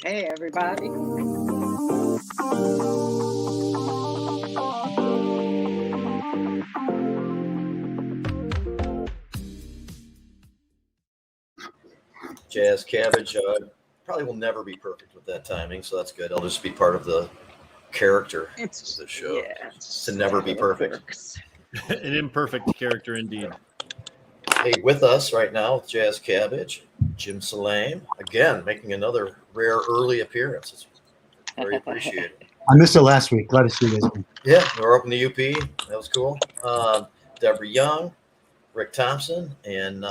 Hey, everybody. Jazz Cabbage probably will never be perfect with that timing, so that's good. I'll just be part of the character of the show. Yeah, to never be perfect. An imperfect character indeed. Hey, with us right now with Jazz Cabbage, Jim Salam, again making another rare early appearance. It's very appreciated. I missed it last week. Glad to see you guys. Yeah, we're up in the UP. That was cool. Deborah Young, Rick Thompson, and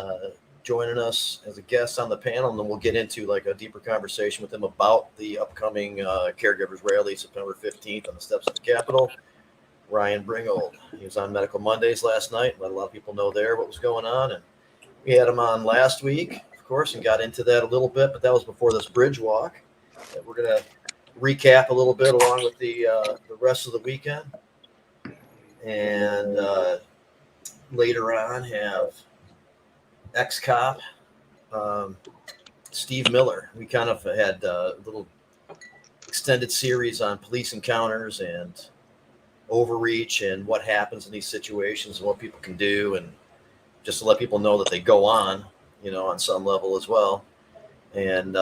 joining us as a guest on the panel, and then we'll get into like a deeper conversation with them about the upcoming caregivers rally September 15th on the steps of the Capitol. Ryan Bringold. He was on Medical Mondays last night. Let a lot of people know there what was going on, and we had him on last week, of course, and got into that a little bit. But that was before this Bridgewalk. We're gonna recap a little bit along with the rest of the weekend, and later on have ex-cop Steve Miller. We kind of had a little extended series on police encounters and overreach and what happens in these situations and what people can do, and just to let people know that they go on, on some level as well. And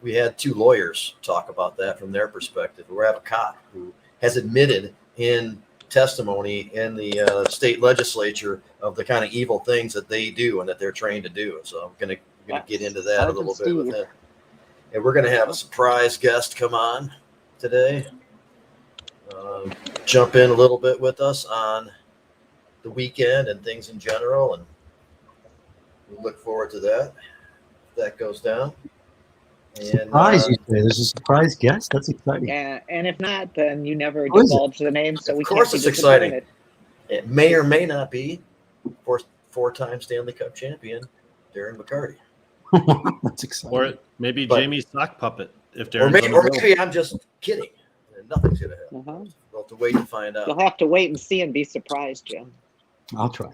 we had two lawyers talk about that from their perspective. We have a cop who has admitted in testimony in the state legislature of the kind of evil things that they do and that they're trained to do. So I'm going to get into that a little bit with it. And we're going to have a surprise guest come on today. Jump in a little bit with us on the weekend and things in general, and we look forward to that if that goes down. And surprise, you say there's a surprise guest? That's exciting. Yeah, and if not, then you never divulge the name, so we can't. Of course, it's exciting. It may or may not be four-time Stanley Cup champion Darren McCarty. That's exciting. Or maybe Jamie's sock puppet. If Darren's or maybe I'm just kidding. Nothing's going to happen. We'll have to wait to find out. You'll have to wait and see and be surprised, Jim. I'll try.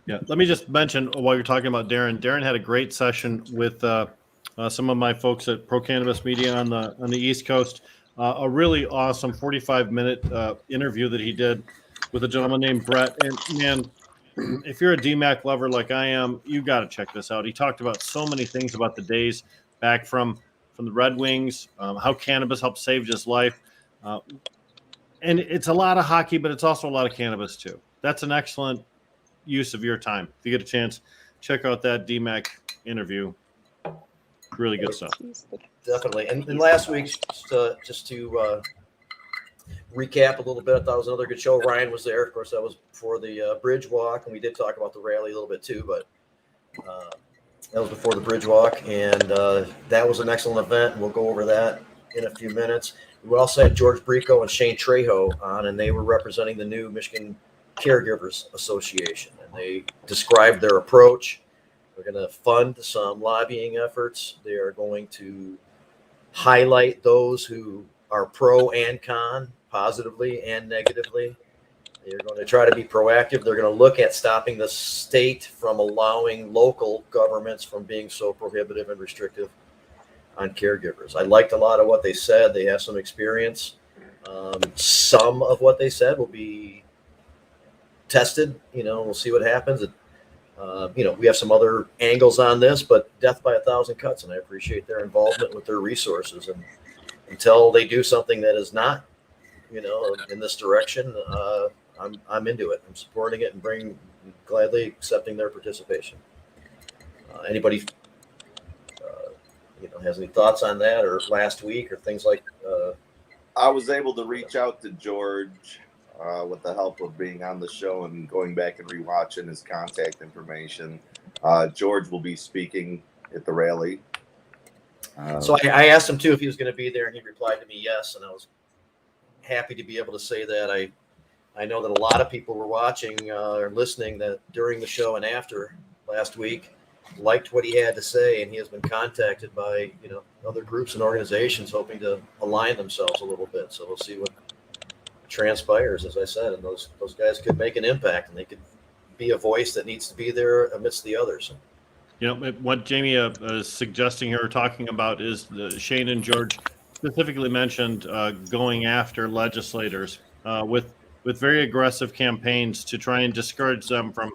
Yeah, let me just mention while you're talking about Darren. Darren had a great session with some of my folks at Pro-Cannabis Media on the East Coast. A really awesome 45-minute interview that he did with a gentleman named Brett. And man, if you're a DMAC lover like I am, you got to check this out. He talked about so many things about the days back from the Red Wings, how cannabis helped save his life. And it's a lot of hockey, but it's also a lot of cannabis too. That's an excellent use of your time. If you get a chance, check out that DMAC interview. Really good stuff. Definitely. And last week, just to recap a little bit, I thought it was another good show. Ryan was there. Of course, that was before the Bridgewalk, and we did talk about the rally a little bit too, but that was before the Bridgewalk, and that was an excellent event. We'll go over that in a few minutes. We also had George Brico and Shane Trejo on, and they were representing the new Michigan Caregivers Association, and they described their approach. They're going to fund some lobbying efforts. They are going to highlight those who are pro and con, positively and negatively. They're going to try to be proactive. They're going to look at stopping the state from allowing local governments from being so prohibitive and restrictive on caregivers. I liked a lot of what they said. They have some experience. Some of what they said will be tested. We'll see what happens. We have some other angles on this, but death by 1,000 cuts, and I appreciate their involvement with their resources. And until they do something that is not, in this direction, I'm into it. I'm supporting it and gladly accepting their participation. Anybody, has any thoughts on that, or last week, or things like? I was able to reach out to George with the help of being on the show and going back and rewatching his contact information. George will be speaking at the rally. So I asked him too if he was going to be there, and he replied to me yes, and I was happy to be able to say that. I know that a lot of people were watching or listening that during the show and after last week liked what he had to say, and he has been contacted by other groups and organizations hoping to align themselves a little bit. So we'll see what transpires, as I said, and those guys could make an impact, and they could be a voice that needs to be there amidst the others. what Jamie is suggesting here, talking about is Shane and George specifically mentioned going after legislators with very aggressive campaigns to try and discourage them from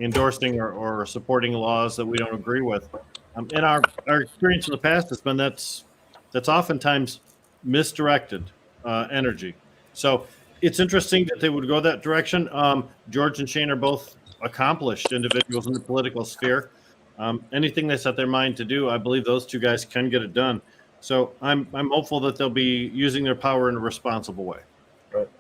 endorsing or supporting laws that we don't agree with. And our experience in the past has been that's oftentimes misdirected energy. So it's interesting that they would go that direction. George and Shane are both accomplished individuals in the political sphere. Anything they set their mind to do, I believe those two guys can get it done. So I'm hopeful that they'll be using their power in a responsible way.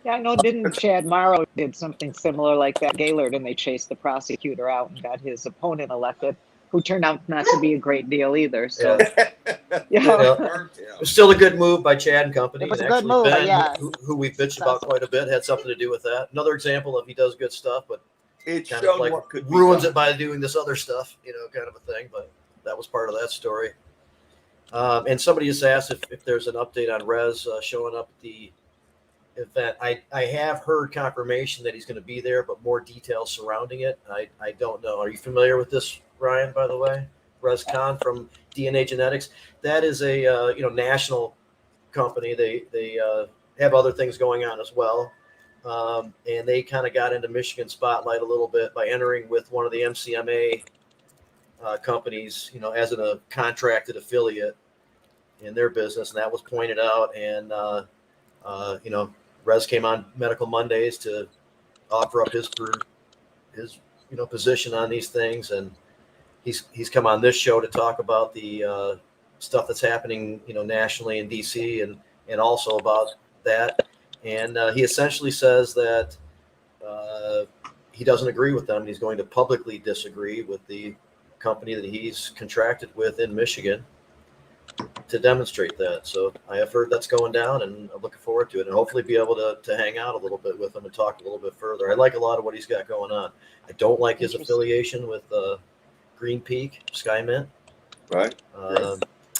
Yeah, I know. Didn't Chad Morrow did something similar like that, Gaylord, and they chased the prosecutor out and got his opponent elected, who turned out not to be a great deal either. So, It was still a good move by Chad and company. It was and a good actually move, Ben, yeah. who we bitched about quite a bit, had something to do with that. Another example of he does good stuff, but It kind showed of like what could be ruins done. it by doing this other stuff, kind of a thing. But that was part of that story. And somebody just asked if there's an update on Rez showing up at the event. I have heard confirmation that he's going to be there, but more details surrounding it, I don't know. Are you familiar with this, Ryan, by the way? Rez Khan from DNA Genetics. That is a national company. They have other things going on as well. And they kind of got into Michigan spotlight a little bit by entering with one of the MCMA companies, as a contracted affiliate in their business. And that was pointed out. And, Rez came on Medical Mondays to offer up his position on these things. And he's come on this show to talk about the stuff that's happening, nationally in DC and also about that. And he essentially says that he doesn't agree with them. And he's going to publicly disagree with the company that he's contracted with in Michigan to demonstrate that. So I have heard that's going down, and I'm looking forward to it, and hopefully be able to hang out a little bit with him and talk a little bit further. I like a lot of what he's got going on. I don't like his affiliation with Green Peak, Sky Mint. Right.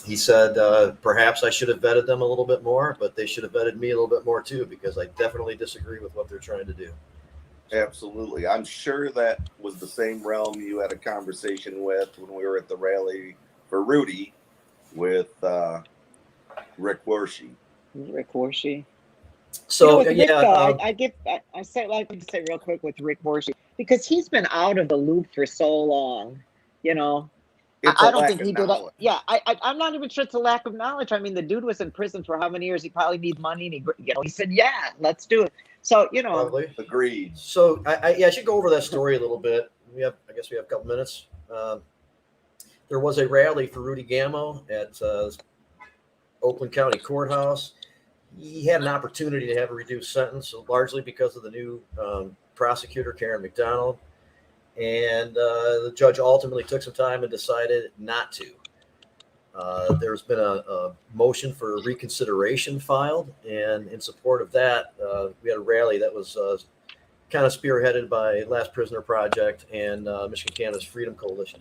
He said perhaps I should have vetted them a little bit more, but they should have vetted me a little bit more too, because I definitely disagree with what they're trying to do. Absolutely. I'm sure that was the same realm you had a conversation with when we were at the rally for Rudy with Rick Warshie. Rick Warshie. So with Rick, yeah, I say like to say real quick with Rick Warshie, because he's been out of the loop for so long. I don't think he did it. Yeah, I'm not even sure it's a lack of knowledge. I mean, the dude was in prison for how many years? He probably needs money, and he said, "Yeah, let's do it." So probably agreed. So I should go over that story a little bit. I guess we have a couple minutes. There was a rally for Rudy Gamo at Oakland County Courthouse. He had an opportunity to have a reduced sentence, largely because of the new prosecutor, Karen McDonald. And the judge ultimately took some time and decided not to. There's been a motion for reconsideration filed, and in support of that, we had a rally that was kind of spearheaded by Last Prisoner Project and Michigan Cannabis Freedom Coalition.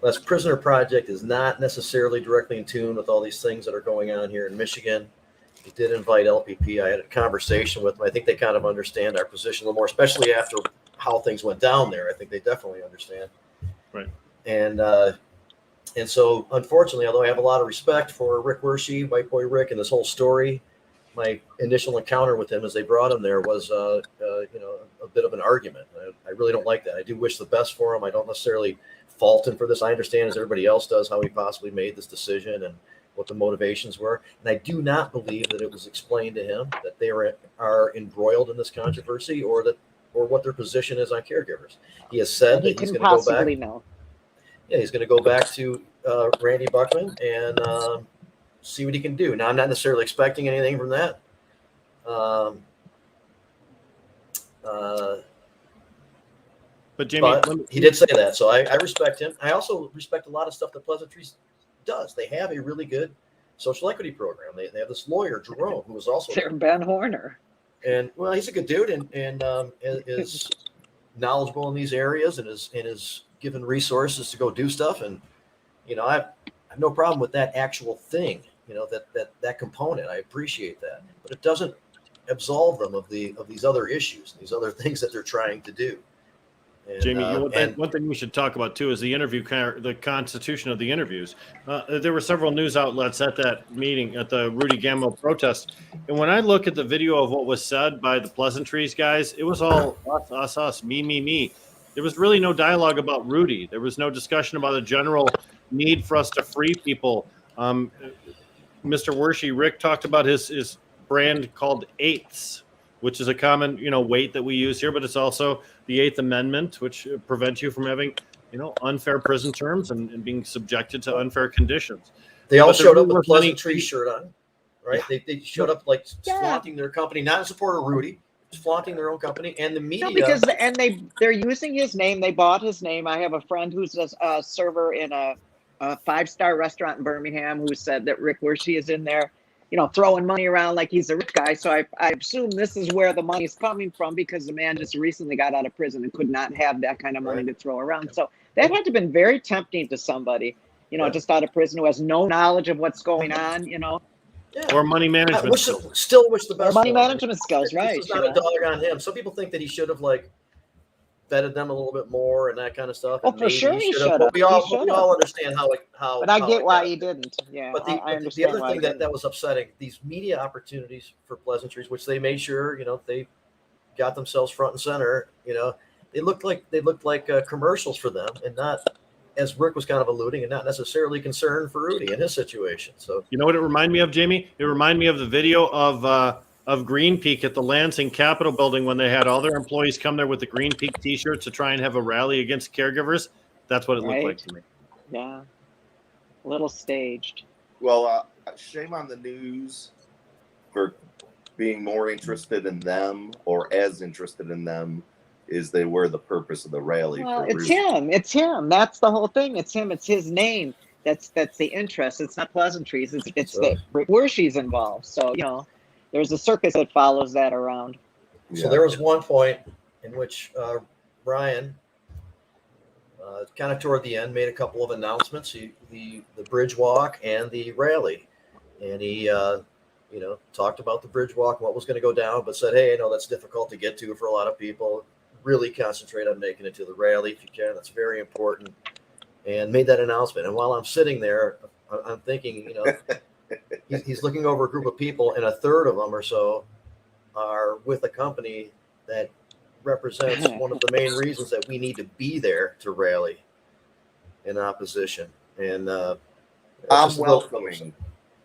Last Prisoner Project is not necessarily directly in tune with all these things that are going on here in Michigan. We did invite LPP. I had a conversation with them. I think they kind of understand our position a little more, especially after how things went down there. I think they definitely understand. Right. And so, unfortunately, although I have a lot of respect for Rick Warshie, White Boy Rick, and this whole story, my initial encounter with him as they brought him there was, a bit of an argument. I really don't like that. I do wish the best for him. I don't necessarily fault him for this. I understand, as everybody else does, how he possibly made this decision and what the motivations were. And I do not believe that it was explained to him that they are embroiled in this controversy or what their position is on caregivers. He has said that he's going to go back. Yeah, he's going to go back to Randy Buckman and see what he can do. Now, I'm not necessarily expecting anything from that. But Jamie, he did say that, so I respect him. I also respect a lot of stuff that Pleasant Trees does. They have a really good social equity program. They have this lawyer, Jerome, who was also Ben Horner. And well, he's a good dude and is knowledgeable in these areas and is given resources to go do stuff. And I have no problem with that actual thing. That component. I appreciate that, but it doesn't absolve them of these other issues, these other things that they're trying to do. And, Jamie, one thing we should talk about too is the constitution of the interviews. There were several news outlets at that meeting at the Rudy Gammo protest, and when I look at the video of what was said by the Pleasantries guys, it was all us, me. There was really no dialogue about Rudy. There was no discussion about a general need for us to free people. Mr. Wershey, Rick talked about his brand called Eighths, which is a common, weight that we use here, but it's also the Eighth Amendment, which prevents you from having, unfair prison terms and being subjected to unfair conditions. They all showed up with a Pleasantry shirt on, right? Yeah. They showed up like flaunting their company, not in support of Rudy, flaunting their own company and the media. No, because they're using his name. They bought his name. I have a friend who's a server in a 5-star restaurant in Birmingham who said that Rick Wershey is in there, throwing money around like he's a rich guy. So I assume this is where the money's coming from, because the man just recently got out of prison and could not have that kind of money to throw around. So that had to have been very tempting to somebody, just out of prison who has no knowledge of what's going on, Yeah. Or money management. Still wish the best. Or money management skills, right? This is not a dog on him. Some people think that he should have vetted them a little bit more and that kind of stuff. Oh, for sure he should have. But we all understand how. But I get why he didn't. Yeah, but I understand. The other thing that was upsetting, these media opportunities for Pleasantries, which they made sure they got themselves front and center. They looked like commercials for them, and not, as Rick was kind of alluding, and not necessarily concerned for Rudy in his situation. So you know what it reminded me of, Jamie? It reminded me of the video of Green Peak at the Lansing Capitol building when they had all their employees come there with the Green Peak T-shirts to try and have a rally against caregivers. That's what it looked like to me. Yeah, a little staged. Well, shame on the news for being more interested in them, or as interested in them as they were the purpose of the rally. Well, it's him. It's him. That's the whole thing. It's him. It's his name. That's the interest. It's not Pleasantries. It's that Rick Wershey's involved. So there's a circus that follows that around. So there was one point in which Ryan, kind of toward the end, made a couple of announcements. The Bridgewalk and the rally, and he talked about the Bridgewalk, what was going to go down, but said, hey, I know that's difficult to get to for a lot of people. Really concentrate on making it to the rally if you can. That's very important. And made that announcement. And while I'm sitting there, I'm thinking, he's looking over a group of people, and a third of them or so are with a company that represents one of the main reasons that we need to be there to rally in opposition. And I'm welcoming.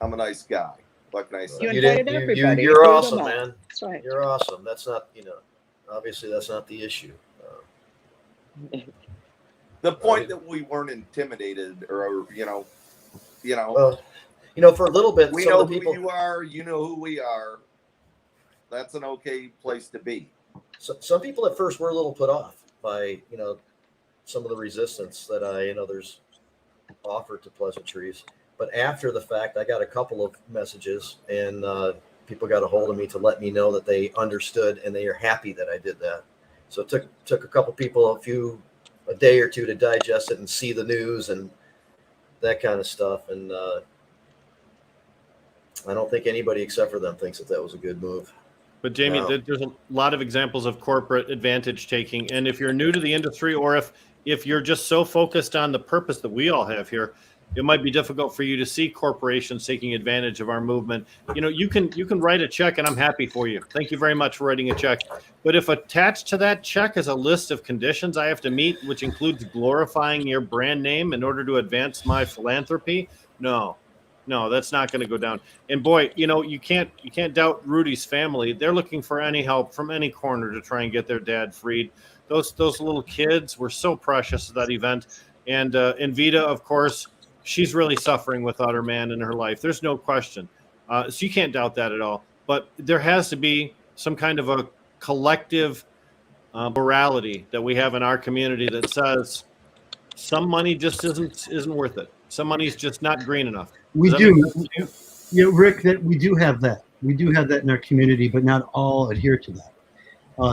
I'm a nice guy. What can I say? You invited everybody. You're awesome, man. That's right. You're awesome. That's not, obviously that's not the issue. The point that we weren't intimidated, or for a little bit, we know who you are. You know who we are. That's an okay place to be. So, some people at first were a little put off by some of the resistance that there's offered to Pleasantries. But after the fact, I got a couple of messages, and people got a hold of me to let me know that they understood and they are happy that I did that. So it took a couple people a day or two to digest it and see the news and that kind of stuff. And I don't think anybody except for them thinks that was a good move. But Jamie, there's a lot of examples of corporate advantage taking. And if you're new to the industry, or if you're just so focused on the purpose that we all have here, it might be difficult for you to see corporations taking advantage of our movement. You can write a check, and I'm happy for you. Thank you very much for writing a check. But if attached to that check is a list of conditions I have to meet, which includes glorifying your brand name in order to advance my philanthropy, no, that's not going to go down. And boy, you can't doubt Rudy's family. They're looking for any help from any corner to try and get their dad freed. Those little kids were so precious at that event. And Vita, of course, she's really suffering without her man in her life. There's no question. So you can't doubt that at all. But there has to be some kind of a collective morality that we have in our community that says some money just isn't worth it. Some money's just not green enough. We do. Rick, that we do have that. We do have that in our community, but not all adhere to that.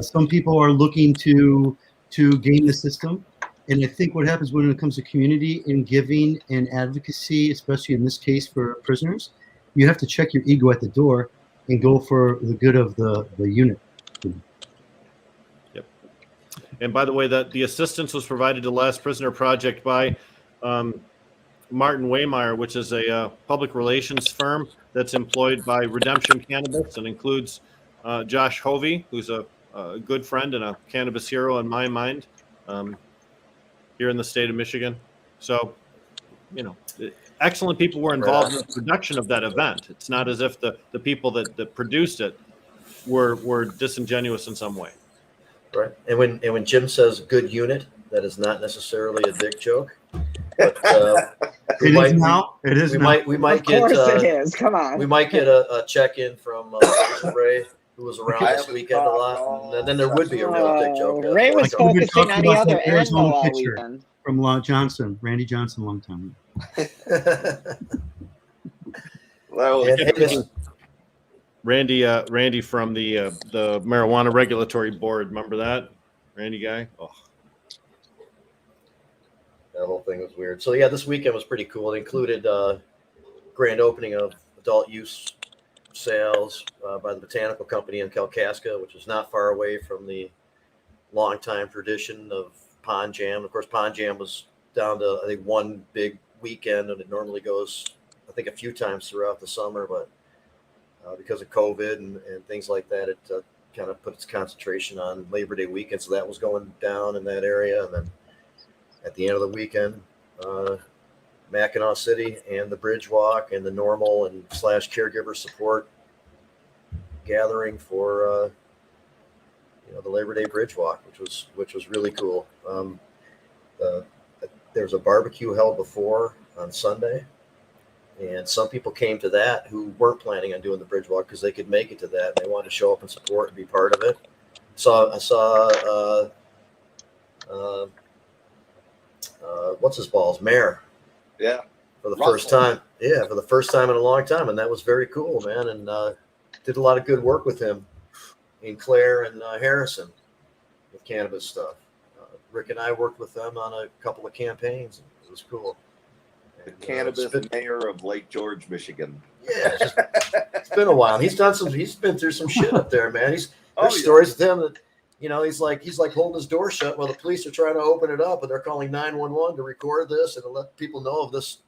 Some people are looking to game the system. And I think what happens when it comes to community and giving and advocacy, especially in this case for prisoners, you have to check your ego at the door and go for the good of the unit. Yep. And by the way, that the assistance was provided to Last Prisoner Project by Martin Waymeyer, which is a public relations firm that's employed by Redemption Cannabis and includes Josh Hovey, who's a good friend and a cannabis hero in my mind here in the state of Michigan. So, excellent people were involved in the production of that event. It's not as if the people that produced it were disingenuous in some way. Right. And when Jim says good unit, that is not necessarily a dick joke. But, It is now. We might Of get. course it is. Come on. We might get a check-in from Ray, who was around this weekend a lot, and then there would be a real dick joke. Ray was focusing on the other end though all pitcher weekend. from Randy Johnson, long time. Randy from the Marijuana Regulatory Board. Remember that? Randy guy? Oh. That whole thing was weird. So yeah, this weekend was pretty cool. It included grand opening of adult use sales by the Botanical Company in Kalkaska, which is not far away from the longtime tradition of Pond Jam. Of course, Pond Jam was down to, I think, one big weekend, and it normally goes, I think, a few times throughout the summer, but because of COVID and things like that, it kind of put its concentration on Labor Day weekend. So that was going down in that area. And then at the end of the weekend, Mackinac City and the Bridgewalk and the NORML and / caregiver support gathering for the Labor Day Bridgewalk, which was really cool. There was a barbecue held before on Sunday, and some people came to that who weren't planning on doing the Bridgewalk because they could make it to that and they wanted to show up and support and be part of it. I saw what's his balls, Mayor. Yeah. For the first time. Yeah, for the first time in a long time. And that was very cool, man. And did a lot of good work with him in Clare and Harrison with cannabis stuff. Rick and I worked with them on a couple of campaigns. It was cool. The cannabis mayor of Lake George, Michigan. Yeah, it's been a while. He's been through some shit up there, man. There's stories with him that, he's like holding his door shut while the police are trying to open it up, and they're calling 911 to record this and to let people know of this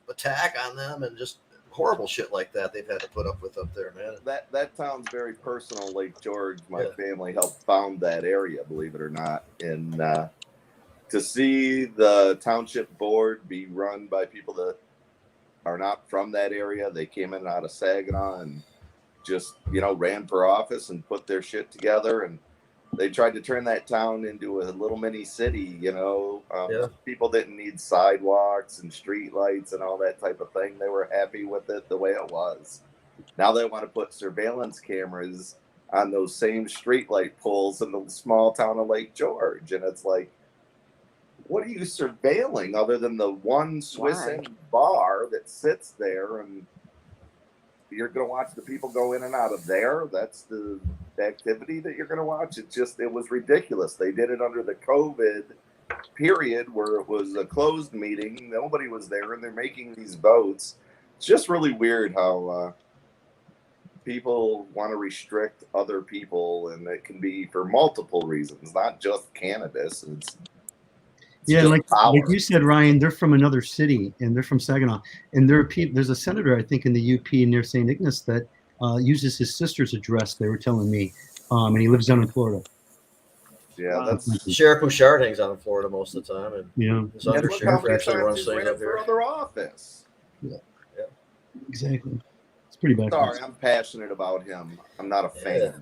attack on them, and just horrible shit like that they've had to put up with up there, man. That sounds very personal. Lake George, my family helped found that area, believe it or not, and to see the township board be run by people that are not from that area. They came in and out of Saginaw and just ran for office and put their shit together, and they tried to turn that town into a little mini city. People didn't need sidewalks and street lights and all that type of thing. They were happy with it the way it was. Now they want to put surveillance cameras on those same street light poles in the small town of Lake George, and it's like, what are you surveilling other than the one Swiss Inn bar that sits there, and you're going to watch the people go in and out of there? That's the activity that you're going to watch. It was ridiculous. They did it under the COVID period where it was a closed meeting. Nobody was there, and they're making these votes. It's just really weird how people want to restrict other people, and it can be for multiple reasons, not just cannabis. It's like you said, Ryan, they're from another city, and they're from Saginaw. And there's a senator, I think, in the UP near St. Ignace that uses his sister's address, they were telling me, and he lives down in Florida. Yeah, that's Sheriff Bouchard hangs out in Florida most of the time, and his and under look sheriff how many actually times runs he's things ran up for here. other office. Yeah, exactly. It's pretty bad. Sorry, I'm passionate about him. I'm not a fan. Yeah.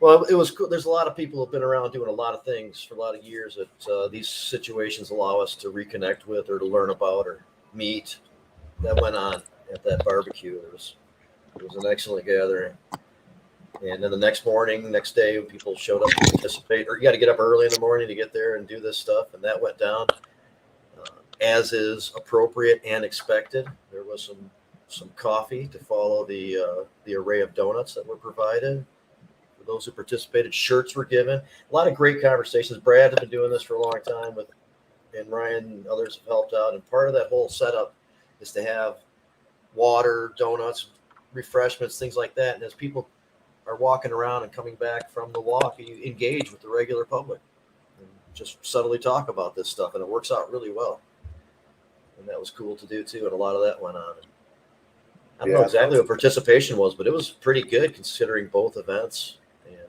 Well, it was cool. There's a lot of people who've been around doing a lot of things for a lot of years that these situations allow us to reconnect with or to learn about or meet. That went on at that barbecue. It was an excellent gathering. And then the next day, when people showed up to participate, or you got to get up early in the morning to get there and do this stuff, and that went down as is appropriate and expected. There was some coffee to follow the array of donuts that were provided. For those who participated, shirts were given. A lot of great conversations. Brad has been doing this for a long time and Ryan and others have helped out. And part of that whole setup is to have water, donuts, refreshments, things like that. And as people are walking around and coming back from the walk, you engage with the regular public. And just subtly talk about this stuff, and it works out really well. And that was cool to do too, and a lot of that went on. I don't know exactly what participation was, but it was pretty good considering both events. And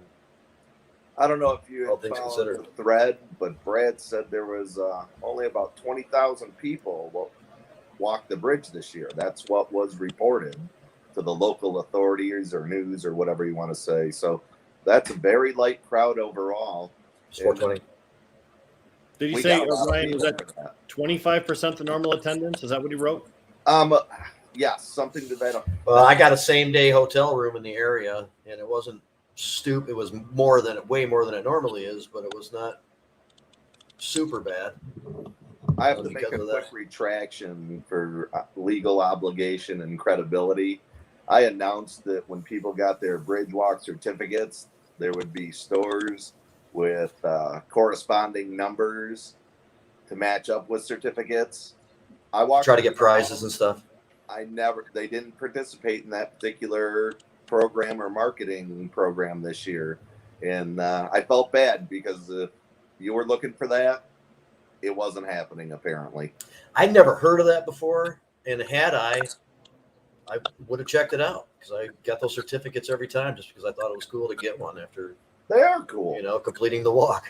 I don't know if you had followed the thread, but Brad said there was only about 20,000 people walked the bridge this year. That's what was reported to the local authorities or news or whatever you want to say. So that's a very light crowd overall. 420. Did he say, Ryan, was that 25% the normal attendance? Is that what he wrote? Yeah, something to that. Well, I got a same-day hotel room in the area, and it wasn't stupid. It was way more than it normally is, but it was not super bad. I have to make a quick retraction for legal obligation and credibility. I announced that when people got their Bridgewalk certificates, there would be stores with corresponding numbers to match up with certificates. I walked try to get prizes and stuff. They didn't participate in that particular program or marketing program this year. And I felt bad because if you were looking for that, it wasn't happening apparently. I'd never heard of that before. And had I would have checked it out because I got those certificates every time just because I thought it was cool to get one after. They are cool. Completing the walk.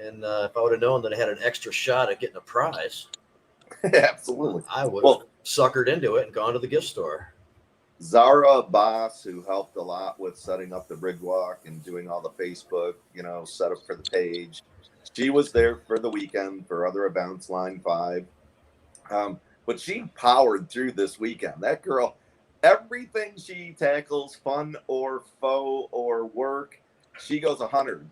And if I would have known that I had an extra shot at getting a prize. Absolutely. I would have suckered into it and gone to the gift store. Zara Boss, who helped a lot with setting up the Bridgewalk and doing all the Facebook, setup for the page. She was there for the weekend for other events, Line 5. But she powered through this weekend. That girl, everything she tackles, fun or faux or work, she goes 100.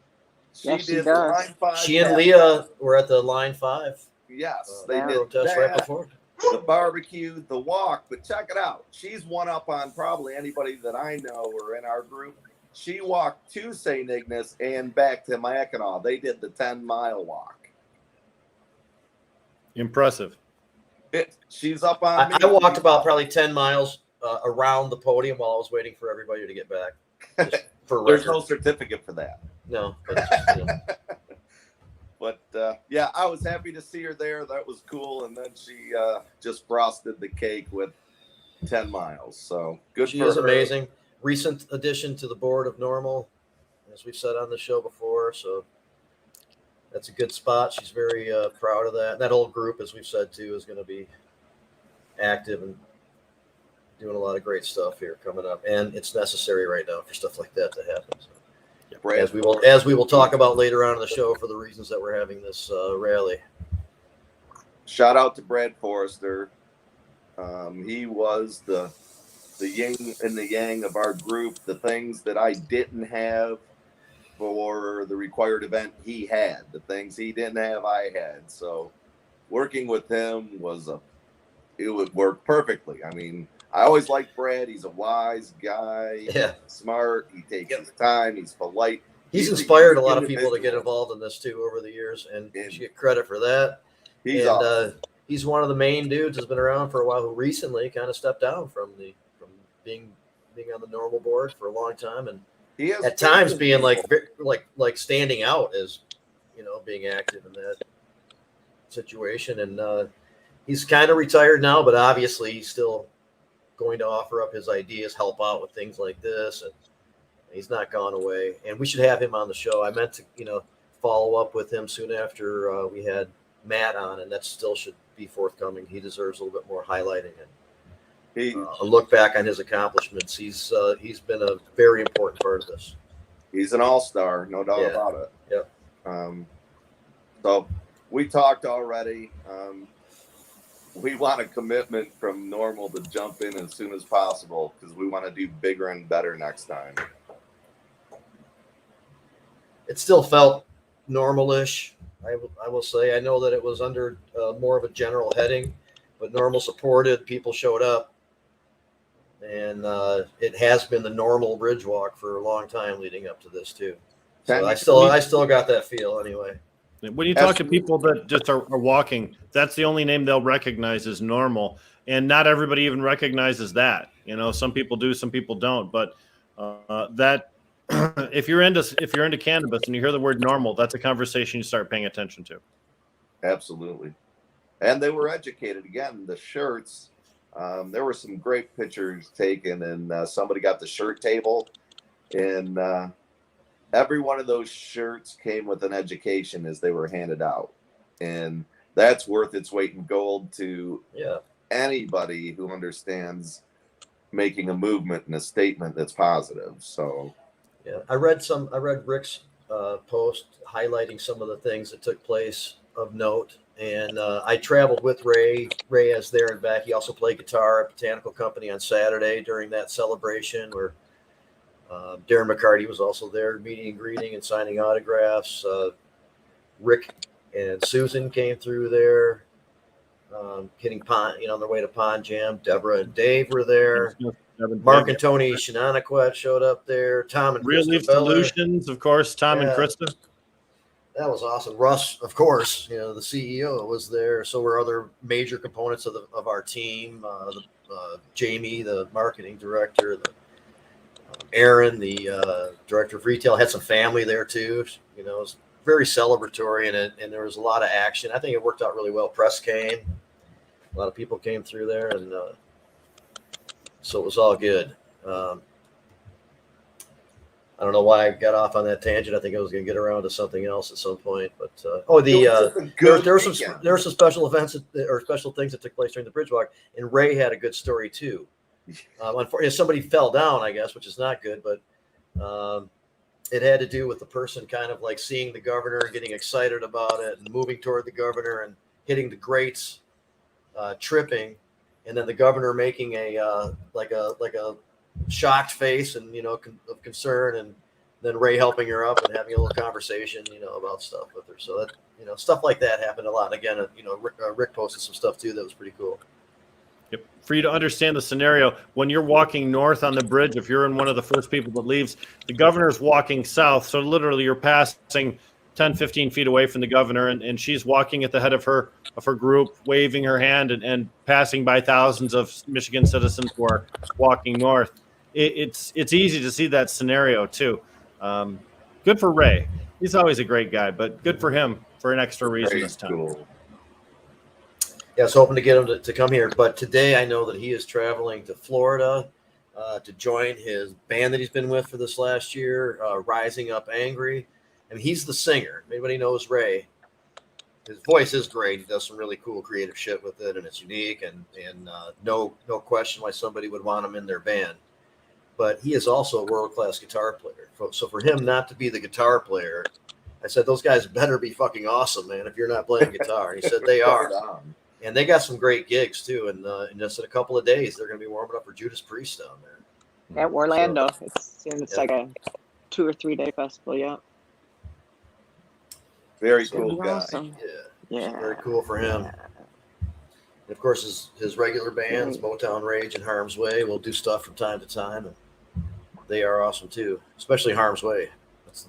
She did Line 5. She and Leah were at the Line 5. Yes, they did protest right before. The barbecue, the walk, but check it out. She's one up on probably anybody that I know or in our group. She walked to St. Ignace and back to Mackinac. They did the 10-mile walk. Impressive. She's up on. I walked about probably 10 miles around the podium while I was waiting for everybody to get back. There's no certificate for that. No. But I was happy to see her there. That was cool. And then she just frosted the cake with 10 miles. So good for her. She is amazing. Recent addition to the board of NORML, as we've said on the show before. So that's a good spot. She's very proud of that. That whole group, as we've said too, is going to be active and doing a lot of great stuff here coming up. And it's necessary right now for stuff like that to happen. So, as we will talk about later on in the show for the reasons that we're having this rally. Shout out to Brad Forrester. He was the yin and the yang of our group. The things that I didn't have for the required event, he had. The things he didn't have, I had. So working with him it would work perfectly. I mean, I always liked Brad. He's a wise guy. Yeah. Smart. He takes his time. He's polite. He's inspired a lot of people to get involved in this too over the years, and you should get credit for that. He's awesome. He's one of the main dudes that's been around for a while who recently kind of stepped down from being on the NORML board for a long time, and he at times being like standing out as being active in that situation. And he's kind of retired now, but obviously he's still going to offer up his ideas, help out with things like this, and he's not gone away. And we should have him on the show. I meant to follow up with him soon after we had Matt on, and that still should be forthcoming. He deserves a little bit more highlighting and a look back on his accomplishments. He's been a very important part of this. He's an all-star, no doubt about it. Yep. So we talked already. We want a commitment from NORML to jump in as soon as possible because we want to do bigger and better next time. It still felt normal-ish, I will say. I know that it was under more of a general heading, but NORML supported, people showed up. And it has been the NORML Bridgewalk for a long time leading up to this too. So I still got that feel anyway. When you talk to people that just are walking, that's the only name they'll recognize as NORML, and not everybody even recognizes that. Some people do, some people don't. But that if you're into cannabis and you hear the word NORML, that's a conversation you start paying attention to. Absolutely. And they were educated. Again, the shirts, there were some great pictures taken, and somebody got the shirt table, and every one of those shirts came with an education as they were handed out. And that's worth its weight in gold to anybody who understands making a movement and a statement that's positive. So yeah, I read Rick's post highlighting some of the things that took place of note. And I traveled with Ray. Ray is there and back. He also played guitar at Botanical Company on Saturday during that celebration where Darren McCarty was also there, meeting and greeting and signing autographs. Rick and Susan came through there, hitting Pond, on their way to Pond Jam. Deborah and Dave were there. Mark and Tony Shinanaquat showed up there. Tom and Real Krista Leaf Beller. Solutions, of course. Tom and Krista. That was awesome. Russ, of course, the CEO was there. So were other major components of our team. Jamie, the marketing director, Aaron, the director of retail, had some family there too. It was very celebratory, and there was a lot of action. I think it worked out really well. Press came. A lot of people came through there, and so it was all good. I don't know why I got off on that tangent. I think I was going to get around to something else at some point. But there were some special events or special things that took place during the Bridgewalk, and Ray had a good story too. Unfortunately, somebody fell down, I guess, which is not good, but it had to do with the person kind of like seeing the governor and getting excited about it and moving toward the governor and hitting the grates, tripping, and then the governor making a like a shocked face and of concern, and then Ray helping her up and having a little conversation about stuff with her. So that stuff like that happened a lot. And again, Rick posted some stuff too that was pretty cool. Yep. For you to understand the scenario, when you're walking north on the bridge, if you're in one of the first people that leaves, the governor's walking south. So literally you're passing 10, 15 feet away from the governor, and she's walking at the head of her group, waving her hand and passing by thousands of Michigan citizens who are walking north. It's easy to see that scenario too. Good for Ray. He's always a great guy, but good for him for an extra reason this time. Cool. Yeah, I was hoping to get him to come here, but today I know that he is traveling to Florida to join his band that he's been with for this last year, Rising Up Angry. And he's the singer. If anybody knows Ray, his voice is great. He does some really cool creative shit with it, and it's unique, and no question why somebody would want him in their band. But he is also a world-class guitar player. So for him not to be the guitar player, I said, those guys better be fucking awesome, man, if you're not playing guitar. And he said they are. And they got some great gigs, too. And in just a couple of days, they're going to be warming up for Judas Priest down there. At Orlando. It's like a 2 or 3 day festival, yeah. Very cool guy. Awesome. Yeah. Very cool for him. Yeah. And of course, his regular bands, Motown Rage and Harm's Way, will do stuff from time to time. And they are awesome, too, especially Harm's Way.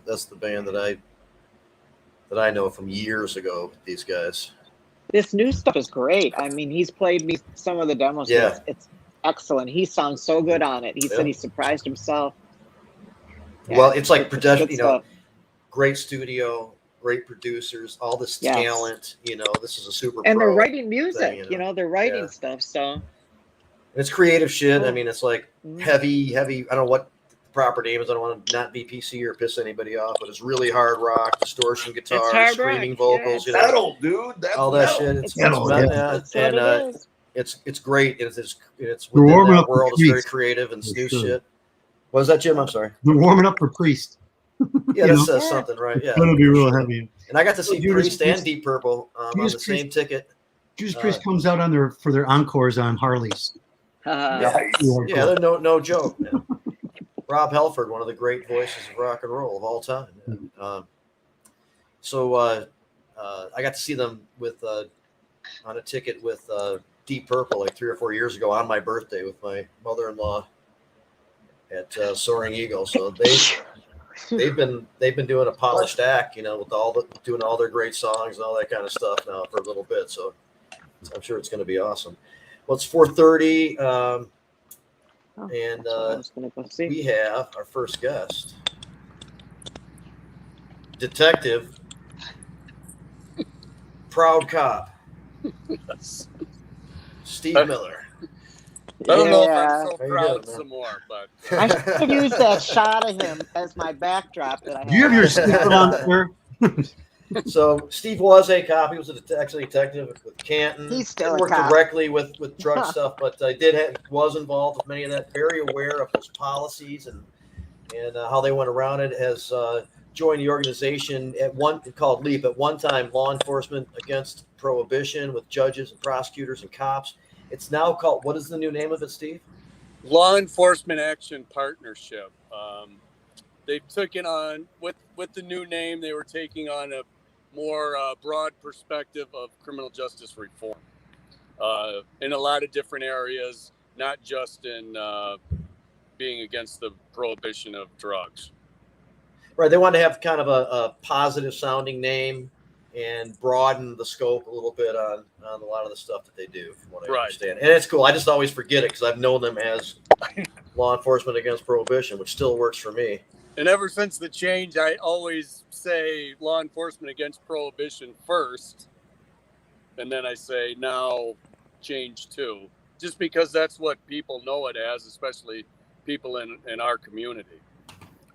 That's the band that I know from years ago with these guys. This new stuff is great. I mean, he's played me some of the demos. Yeah. It's excellent. He sounds so good on it. He said he surprised himself. Yeah, well, it's like great studio, great producers, all this talent. This is a super. And pro they're writing music. thing, they're writing stuff. So it's creative shit. I mean, it's like heavy. I don't know what the proper name is. I don't want to not be PC or piss anybody off, but it's really hard rock, distortion guitar, screaming vocals. Metal, dude. That's all that metal. shit. It's metal, and it's great. It's We're within warming that up world. for It's very Priest. creative and new sure. shit. What was that, Jim? I'm sorry. They're warming up for Priest. Yeah, that says something, right? Yeah, It's going to be real heavy. And I got to see Judas Priest and Priest- Deep Purple on the Judas same ticket. Judas Priest comes out for their encores on Harleys. Nice. Yeah, they're no joke, man. Rob Halford, one of the great voices of rock and roll of all time. So I got to see them on a ticket with Deep Purple like 3 or 4 years ago on my birthday with my mother-in-law at Soaring Eagle. So they've been doing a polished act, with doing all their great songs and all that kind of stuff now for a little bit. So I'm sure it's going to be awesome. Well, it's 4:30, and we have our first guest. detective, proud cop, Steve Miller. I don't know if I'm Yeah. so How you proud doing, some more, but I should use that shot of him as my backdrop that I have. Do you have your sticker on, sir? So Steve was a cop. He was actually a detective with Canton. He's still Didn't a work cop. directly with drug stuff, but was involved with many of that. Very aware of those policies and how they went around it. Has joined the organization called LEAP at one time, Law Enforcement Against Prohibition, with judges and prosecutors and cops. It's now called, what is the new name of it, Steve? Law Enforcement Action Partnership. They took it on with the new name. They were taking on a more broad perspective of criminal justice reform in a lot of different areas, not just in being against the prohibition of drugs. Right. They want to have kind of a positive sounding name and broaden the scope a little bit on a lot of the stuff that they do, from what I understand. And it's cool. I just always forget it because I've known them as Law Enforcement Against Prohibition, which still works for me. And ever since the change, I always say Law Enforcement Against Prohibition first, and then I say now change to, just because that's what people know it as, especially people in our community.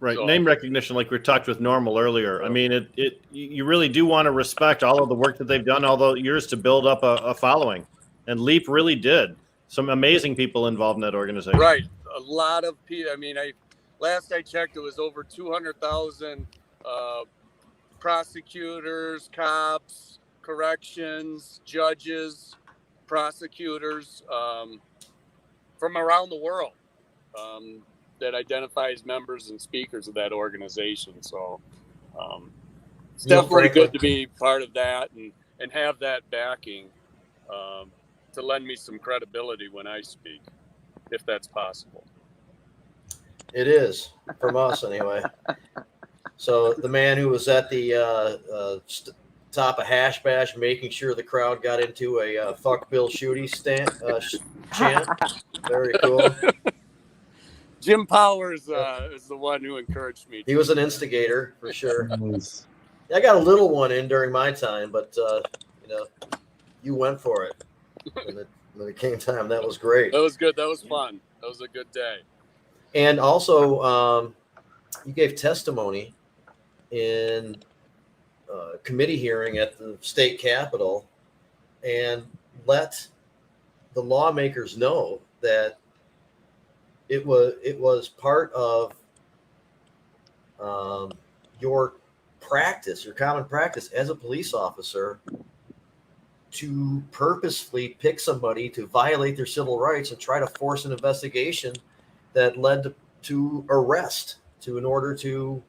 Right. So, name recognition, like we talked with NORML earlier. I mean, you really do want to respect all of the work that they've done all the years to build up a following. And LEAP really did. Some amazing people involved in that organization. Right. A lot of people. I mean, last I checked, it was over 200,000 prosecutors, cops, corrections, judges, prosecutors from around the world that identify as members and speakers of that organization. So it's definitely good to be part of that and have that backing to lend me some credibility when I speak, if that's possible. It is, from us anyway. So the man who was at the top of Hash Bash making sure the crowd got into a fuck Bill Shooty chant. Very cool. Jim Powers is the one who encouraged me. He was an instigator for sure. Nice. I got a little one in during my time, but you went for it when it came time. That was great. That was good. That was fun. That was a good day. And also, you gave testimony in a committee hearing at the state capitol and let the lawmakers know that it was part of your practice, your common practice as a police officer, to purposefully pick somebody to violate their civil rights and try to force an investigation that led to arrest in order to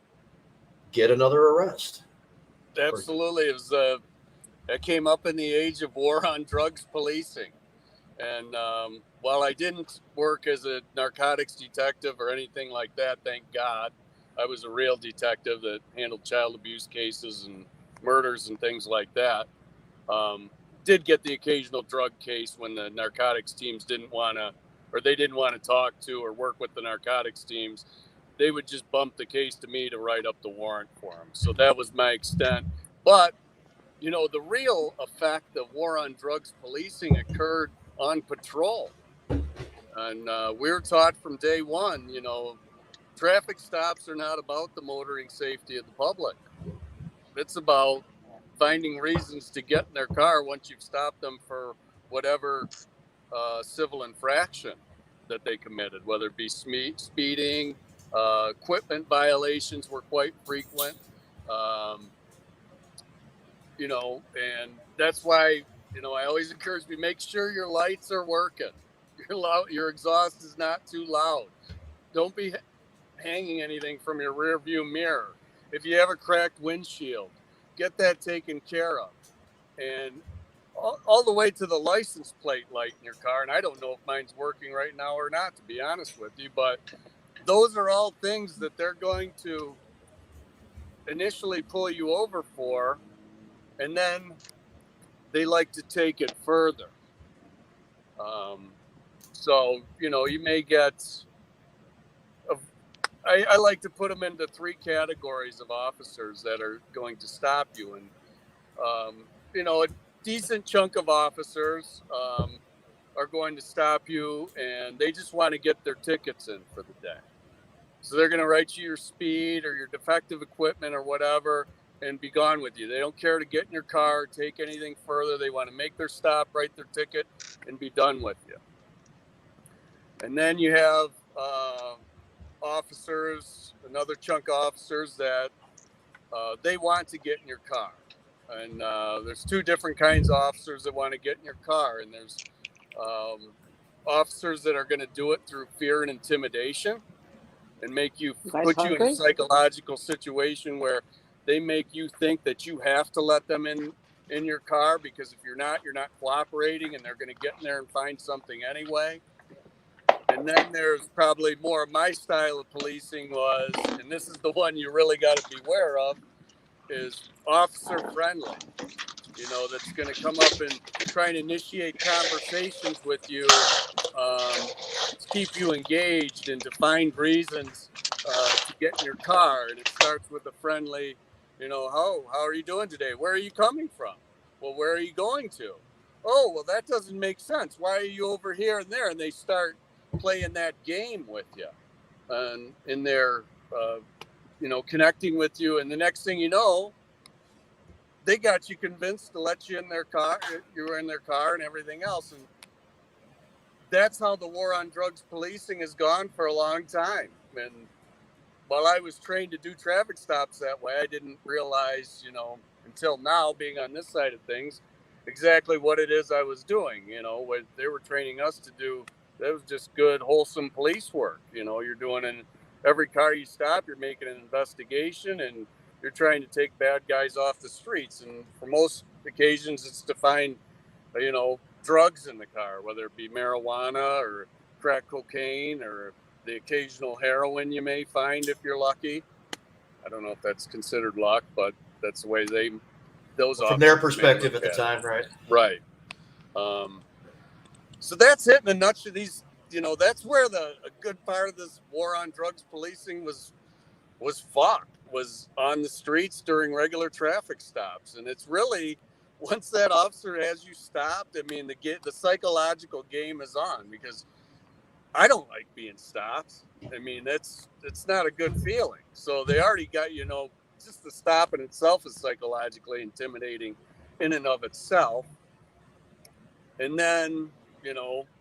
get another arrest. Absolutely. It was it came up in the age of war on drugs policing. And while I didn't work as a narcotics detective or anything like that, thank God, I was a real detective that handled child abuse cases and murders and things like that. Did get the occasional drug case when the narcotics teams didn't want to talk to or work with the narcotics teams. They would just bump the case to me to write up the warrant for them. So that was my extent. But, the real effect of war on drugs policing occurred on patrol. And we were taught from day one, traffic stops are not about the motoring safety of the public. It's about finding reasons to get in their car once you've stopped them for whatever civil infraction that they committed, whether it be speeding, equipment violations were quite frequent, and that's why, I always encourage me, make sure your lights are working. Your exhaust is not too loud. Don't be hanging anything from your rear view mirror. If you have a cracked windshield, get that taken care of. And all the way to the license plate light in your car. And I don't know if mine's working right now or not, to be honest with you, but those are all things that they're going to initially pull you over for. And then they like to take it further. So, you may get I like to put them into 3 categories of officers that are going to stop you. And, a decent chunk of officers are going to stop you, and they just want to get their tickets in for the day. So they're going to write you your speed or your defective equipment or whatever and be gone with you. They don't care to get in your car, take anything further. They want to make their stop, write their ticket, and be done with you. And then you have officers, another chunk of officers that they want to get in your car. And there's 2 different kinds of officers that want to get in your car. And there's officers that are going to do it through fear and intimidation and make you put you in a psychological situation where they make you think that you have to let them in your car, because if you're not cooperating, and they're going to get in there and find something anyway. And then there's probably more of my style of policing was, and this is the one you really got to beware of, is officer friendly. That's going to come up and try and initiate conversations with you, to keep you engaged and to find reasons to get in your car. And it starts with a friendly, how are you doing today? Where are you coming from? Well, where are you going to? Oh, well, that doesn't make sense. Why are you over here and there? And they start playing that game with you, and in their, connecting with you. And the next thing you know, they got you convinced to let you in their car. You were in their car and everything else. And that's how the war on drugs policing has gone for a long time. And while I was trained to do traffic stops that way, I didn't realize, until now, being on this side of things, exactly what it is I was doing. What they were training us to do, that was just good, wholesome police work. You're doing in every car you stop, you're making an investigation, and you're trying to take bad guys off the streets. And for most occasions, it's to find, drugs in the car, whether it be marijuana or crack cocaine or the occasional heroin you may find if you're lucky. I don't know if that's considered luck, but that's the way those from their perspective at the time, right? Right. So that's it in a nutshell. These, that's where a good part of this war on drugs policing was fought, was on the streets during regular traffic stops. And it's really, once that officer has you stopped, the psychological game is on, because I don't like being stopped. It's not a good feeling. So they already got, just the stop in itself is psychologically intimidating in and of itself. And then,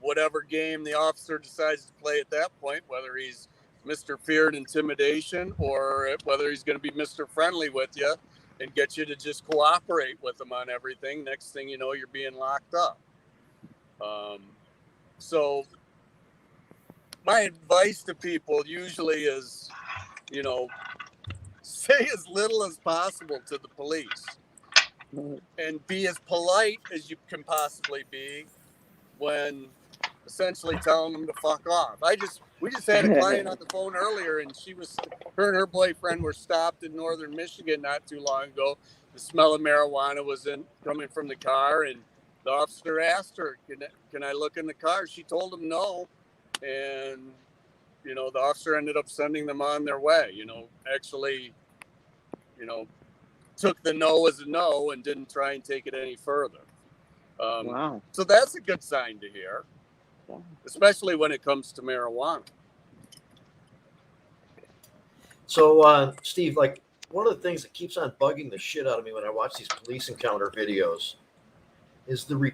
whatever game the officer decides to play at that point, whether he's Mr. Fear and Intimidation or whether he's going to be Mr. Friendly with you and get you to just cooperate with him on everything. Next thing you know, you're being locked up. So my advice to people usually is, say as little as possible to the police and be as polite as you can possibly be when essentially telling them to fuck off. We just had a client on the phone earlier, and her and her boyfriend were stopped in northern Michigan not too long ago. The smell of marijuana was coming from the car, and the officer asked her, can I look in the car? She told him no. And, the officer ended up sending them on their way, actually, took the no as a no and didn't try and take it any further. Wow. So that's a good sign to hear, especially when it comes to marijuana. So, Steve, one of the things that keeps on bugging the shit out of me when I watch these police encounter videos is the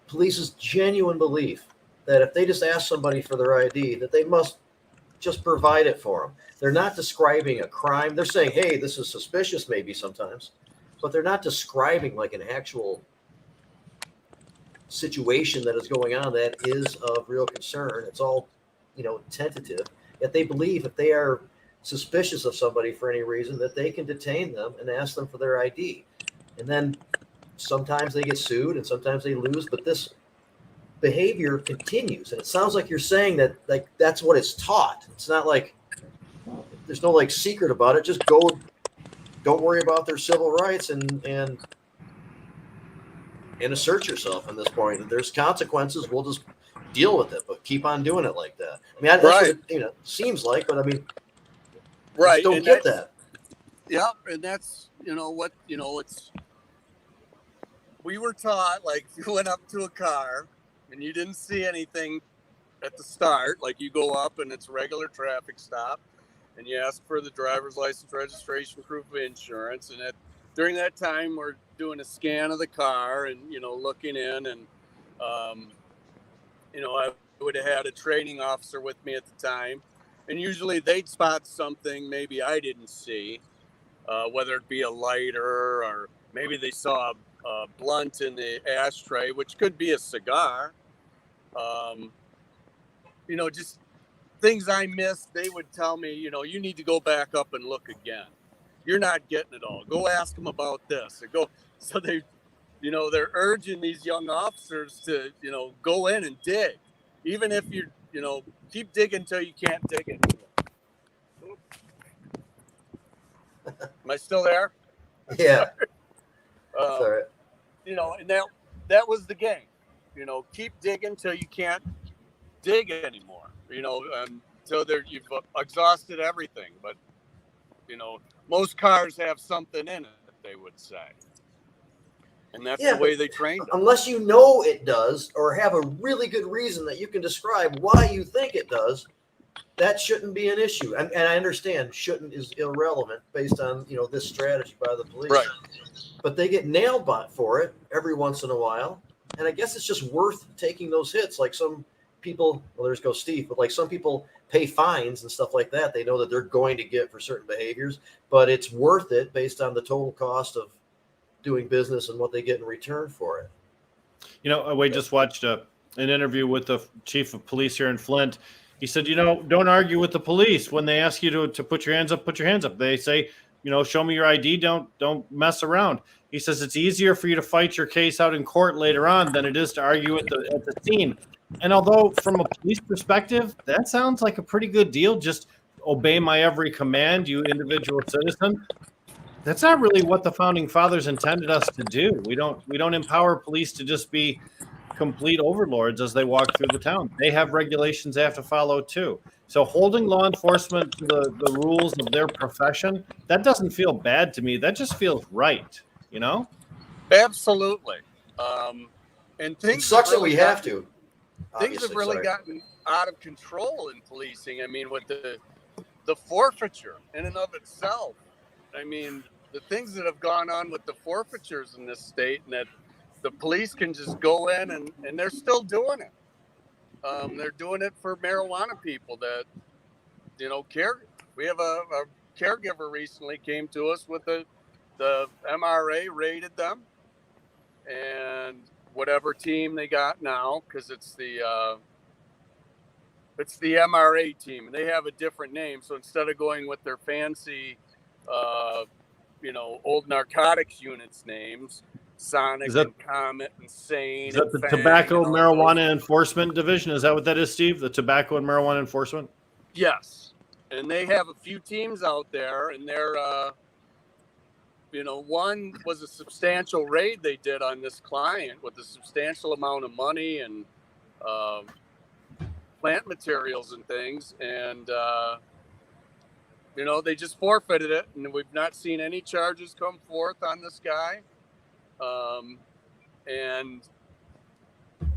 police's genuine belief that if they just ask somebody for their ID, that they must just provide it for them. They're not describing a crime. They're saying, hey, this is suspicious maybe sometimes, but they're not describing an actual situation that is going on that is of real concern. It's all, tentative. Yet they believe if they are suspicious of somebody for any reason, that they can detain them and ask them for their ID. And then sometimes they get sued and sometimes they lose, but this behavior continues. And it sounds like you're saying that that's what it's taught. It's not like there's no secret about it. Just don't worry about their civil rights and assert yourself at this point. There's consequences. We'll just deal with it, but keep on doing it like that. I mean, that's what it seems like, but I mean, I just don't get that. Yeah, and that's it's. We were taught, like, if you went up to a car and you didn't see anything at the start, like you go up and it's a regular traffic stop, and you ask for the driver's license, registration, proof of insurance, and during that time we're doing a scan of the car and looking in, and I would have had a training officer with me at the time, and usually they'd spot something maybe I didn't see, whether it be a lighter or maybe they saw a blunt in the ashtray, which could be a cigar. Just things I missed. They would tell me, you need to go back up and look again. You're not getting it all. Go ask them about this. So they, they're urging these young officers to, go in and dig, even if you, keep digging until you can't dig anymore. Am I still there? Yeah. Sorry. And that was the game. Keep digging till you can't dig anymore. Until you've exhausted everything. But most cars have something in it, they would say, and that's the way they trained them. Unless you know it does, or have a really good reason that you can describe why you think it does, that shouldn't be an issue. And I understand shouldn't is irrelevant based on this strategy by the police. Right. But they get nailed for it every once in a while, and I guess it's just worth taking those hits. Like some people, well, there's go Steve, but like some people pay fines and stuff like that. They know that they're going to get for certain behaviors, but it's worth it based on the total cost of doing business and what they get in return for it. We just watched an interview with the chief of police here in Flint. He said, don't argue with the police when they ask you to put your hands up. Put your hands up. They say, show me your ID. Don't mess around. He says it's easier for you to fight your case out in court later on than it is to argue at the scene. And although from a police perspective, that sounds like a pretty good deal. Just obey my every command, you individual citizen. That's not really what the founding fathers intended us to do. We don't empower police to just be complete overlords as they walk through the town. They have regulations they have to follow too. So holding law enforcement to the rules of their profession, that doesn't feel bad to me. That just feels right, Absolutely. And things it sucks that we have to. Things have really gotten out of control in policing. I mean, with the forfeiture in and of itself. I mean, the things that have gone on with the forfeitures in this state, and that the police can just go in and they're still doing it. They're doing it for marijuana people that, care. We have a caregiver recently came to us with the MRA rated them, and whatever team they got now, because it's the MRA team, and they have a different name. So instead of going with their fancy, old narcotics units names, Sonic and Comet and Sane. Is that the Tobacco Marijuana Enforcement Division? Is that what that is, Steve? The Tobacco and Marijuana Enforcement? Yes. And they have a few teams out there, and they're, one was a substantial raid they did on this client with a substantial amount of money and plant materials and things. And, they just forfeited it, and we've not seen any charges come forth on this guy. And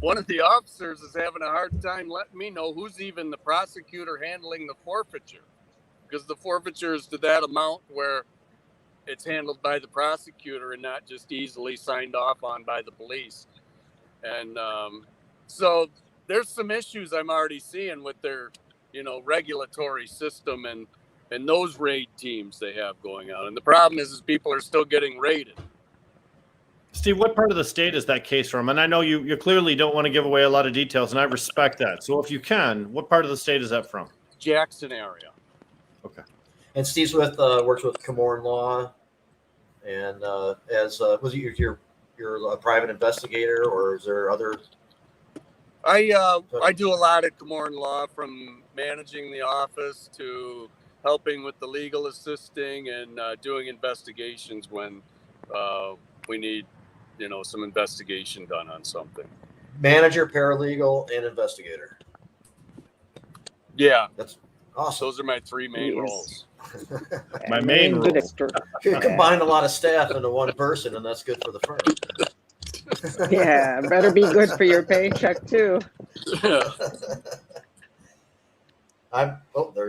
one of the officers is having a hard time letting me know who's even the prosecutor handling the forfeiture, because the forfeiture is to that amount where it's handled by the prosecutor and not just easily signed off on by the police. And so there's some issues I'm already seeing with their, regulatory system and those raid teams they have going on. And the problem is people are still getting raided. Steve, what part of the state is that case from? And I know you clearly don't want to give away a lot of details, and I respect that. So if you can, what part of the state is that from? Jackson area. Okay. And Steve Smith works with Comorn Law, and was it you're a private investigator, or is there other? I do a lot at Comorn Law, from managing the office to helping with the legal assisting and doing investigations when we need some investigation done on something. manager, paralegal, and investigator. Yeah, That's awesome. those are my three main Yes. roles. My main role. You combine a lot of staff into one person, and that's good for the firm. Yeah, better be good for your paycheck too. There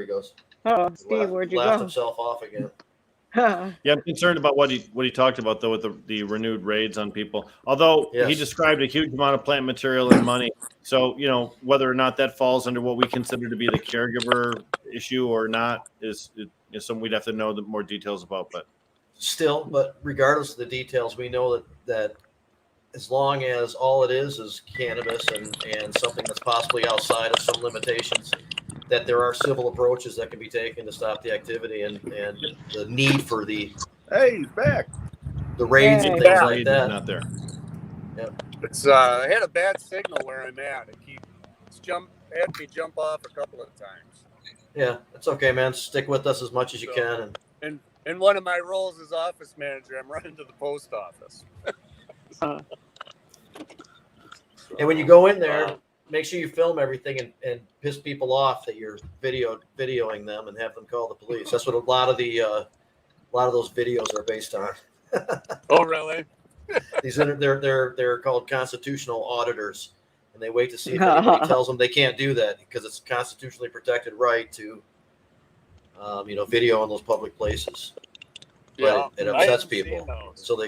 he goes. Oh, Steve, where'd you Laughed go? himself off again. Yeah, I'm concerned about what he talked about though with the renewed raids on people. Although he Yes. described a huge amount of plant material and money. So, whether or not that falls under what we consider to be the caregiver issue or not is something we'd have to know the more details about. But regardless of the details, we know that as long as all it is cannabis and something that's possibly outside of some limitations, that there are civil approaches that can be taken to stop the activity and the need for the Hey, he's back. the raids and things like that. Not there. It's I had a bad signal where I'm at. Had me jump off a couple of times. Yeah, it's okay, man. Stick with us as much as you can. And one of my roles as office manager, I'm running to the post office. And when you go in there, make sure you film everything and piss people off that you're videoing them and have them call the police. That's what a lot of those videos are based on. Oh, really? They're called constitutional auditors, and they wait to see if anybody tells them they can't do that because it's a constitutionally protected right to, video in those public places. Yeah, but it upsets people. So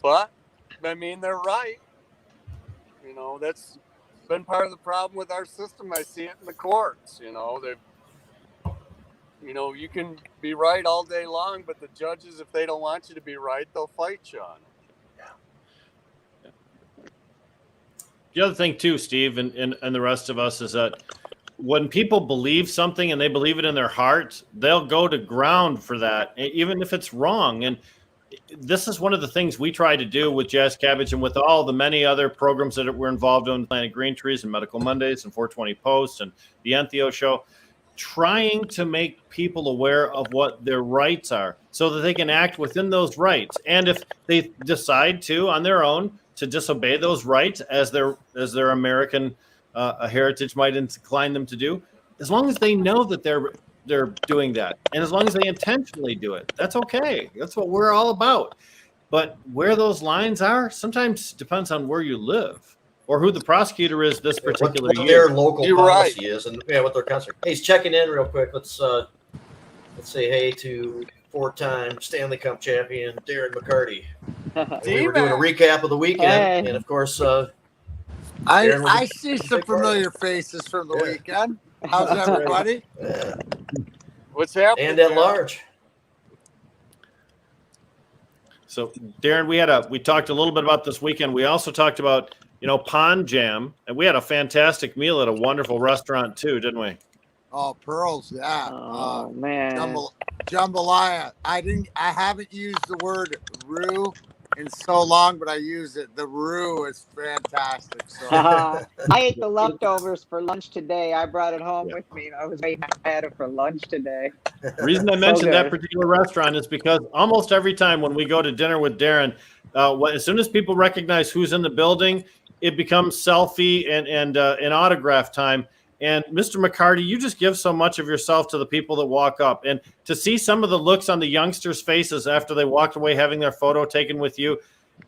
But I mean, they're right. That's been part of the problem with our system. I see it in the courts. You can be right all day long, but the judges, if they don't want you to be right, they'll fight you on it. The other thing too, Steve, and the rest of us is that when people believe something and they believe it in their heart, they'll go to ground for that, even if it's wrong. And this is one of the things we try to do with Jazz Cabbage and with all the many other programs that we're involved in, Planet Green Trees and Medical Mondays and 420 Post and the Entheo Show, trying to make people aware of what their rights are so that they can act within those rights. And if they decide to, on their own, to disobey those rights as their American heritage might incline them to do, as long as they know that they're doing that, and as long as they intentionally do it, that's okay. That's what we're all about. But where those lines are sometimes depends on where you live or who the prosecutor is this particular what year. their local policy is, and what their concern. Hey, he's checking in real quick. Let's say hey to 4-time Stanley Cup champion Darren McCarty. We were doing a recap of the weekend, and of course, I see some familiar faces from the weekend. How's everybody? What's happening? And at large. So, Darren, we talked a little bit about this weekend. We also talked about, Pond Jam, and we had a fantastic meal at a wonderful restaurant too, didn't we? Oh, pearls, yeah. Oh man, jambalaya. I haven't used the word roux in so long, but I use it. The roux is fantastic. So. I ate the leftovers for lunch today. I brought it home with me, and I was waiting. I had it for lunch today. The reason I mentioned that particular restaurant is because almost every time when we go to dinner with Darren, as soon as people recognize who's in the building, it becomes selfie and autograph time. And Mr. McCarty, you just give so much of yourself to the people that walk up. And to see some of the looks on the youngsters' faces after they walked away having their photo taken with you,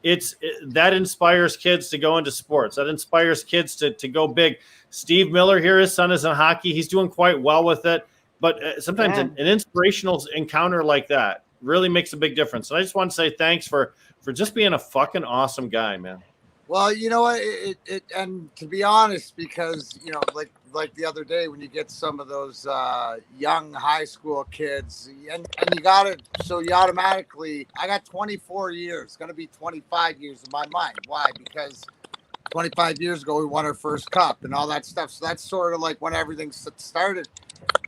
that inspires kids to go into sports. That inspires kids to go big. Steve Miller here, his son is in hockey. He's doing quite well with it. But sometimes an inspirational encounter like that really makes a big difference. And I just want to say thanks for just being a fucking awesome guy, man. Well, you know what? And to be honest, because, like the other day when you get some of those young high school kids and you got it. So you automatically, I got 24 years, it's going to be 25 years in my mind. Why? Because 25 years ago, we won our first cup and all that stuff. So that's sort of like when everything started.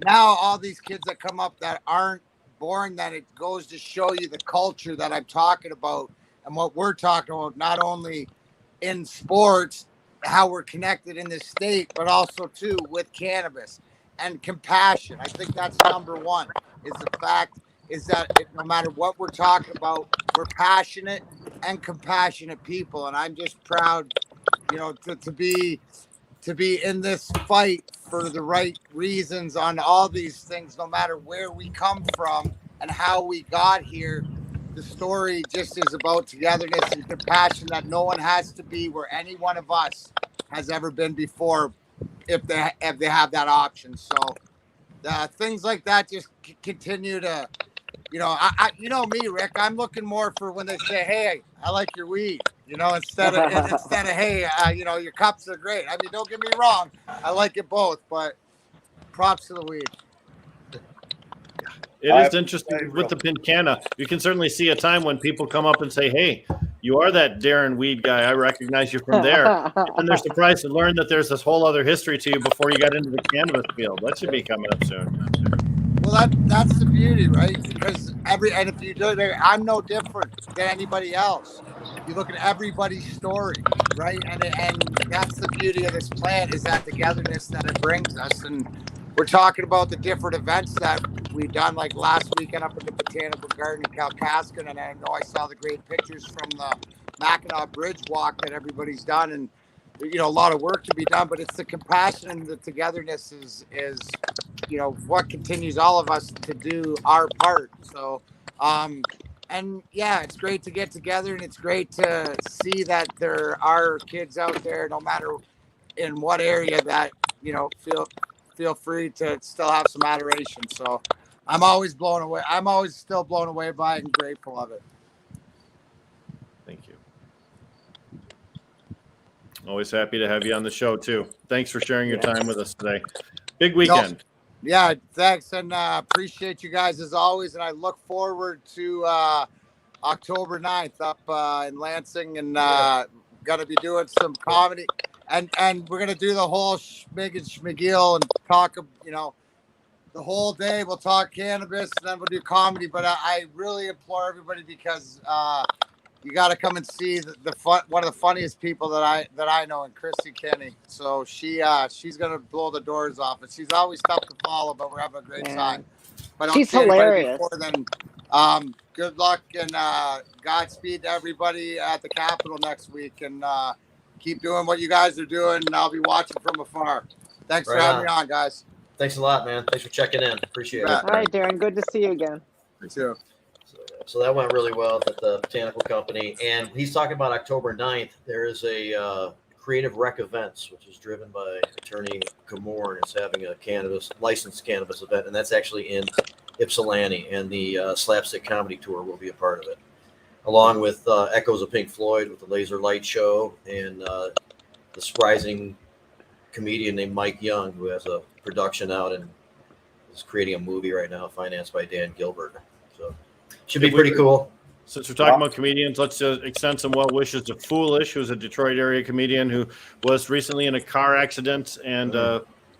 Now, all these kids that come up that aren't born, then it goes to show you the culture that I'm talking about and what we're talking about, not only in sports, how we're connected in this state, but also too with cannabis and compassion. I think that's number one, is the fact is that no matter what we're talking about, we're passionate and compassionate people, and I'm just proud, to be in this fight for the right reasons on all these things, no matter where we come from and how we got here. The story just is about togetherness and compassion, that no one has to be where any one of us has ever been before if they have that option. So things like that just continue to, I me, Rick, I'm looking more for when they say, hey, I like your weed, instead of hey, your cups are great. I mean, don't get me wrong, I like it both, but props to the weed. It is interesting with the canna. You can certainly see a time when people come up and say, hey, you are that Darren weed guy. I recognize you from there. And they're surprised to learn that there's this whole other history to you before you got into the cannabis field. That should be coming up soon. Well, that's the beauty, right? Because and if you do it, I'm no different than anybody else. You look at everybody's story, right? And that's the beauty of this plant, is that togetherness that it brings us. And we're talking about the different events that we've done, like last weekend up at the Botanical Garden in Kalkaskin, and I know I saw the great pictures from the Mackinac Bridge walk that everybody's done, and a lot of work to be done, but it's the compassion and the togetherness is what continues all of us to do our part. So and yeah, it's great to get together, and it's great to see that there are kids out there, no matter in what area, that feel free to still have some adoration. So I'm always blown away. I'm always still blown away by it and grateful of it. Thank you. Always happy to have you on the show too. Thanks for sharing your time with us today. Big weekend. Yeah, thanks, and appreciate you guys as always. And I look forward to October 9th up in Lansing, and going to be doing some comedy. And we're going to do the whole schmig and schmigil and talk, the whole day. We'll talk cannabis, and then we'll do comedy. But I really implore everybody, because you got to come and see one of the funniest people that I know, and Chrissy Kenny. So she's going to blow the doors off. And she's always tough to follow, but we're having a great time. But she's hilarious. Before then, good luck and Godspeed to everybody at the Capitol next week, and keep doing what you guys are doing, and I'll be watching from afar. Thanks for having me on, guys. Thanks a lot, man. Thanks for checking in. Appreciate it. All right, Darren. Good to see you again. Me too. So that went really well at the Botanical Company. And he's talking about October 9th. There is a Creative Rec Events, which is driven by attorney Camorn. It's having a licensed cannabis event, and that's actually in Ypsilanti. And the Slapstick Comedy Tour will be a part of it, along with Echoes of Pink Floyd with the Laser Light Show, and this rising comedian named Mike Young, who has a production out and is creating a movie right now, financed by Dan Gilbert. So should be pretty cool. Since we're talking about comedians, let's extend some well wishes to Foolish, who's a Detroit area comedian who was recently in a car accident and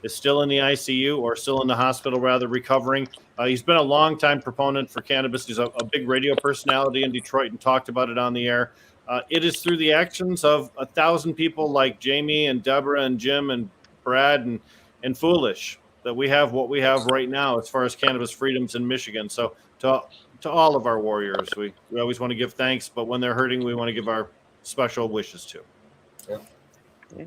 is still in the ICU, or still in the hospital, rather, recovering. He's been a longtime proponent for cannabis. He's a big radio personality in Detroit and talked about it on the air. It is through the actions of 1,000 people like Jamie and Deborah and Jim and Brad and Foolish that we have what we have right now as far as cannabis freedoms in Michigan. So to all of our warriors, we always want to give thanks, but when they're hurting, we want to give our special wishes to. Yeah.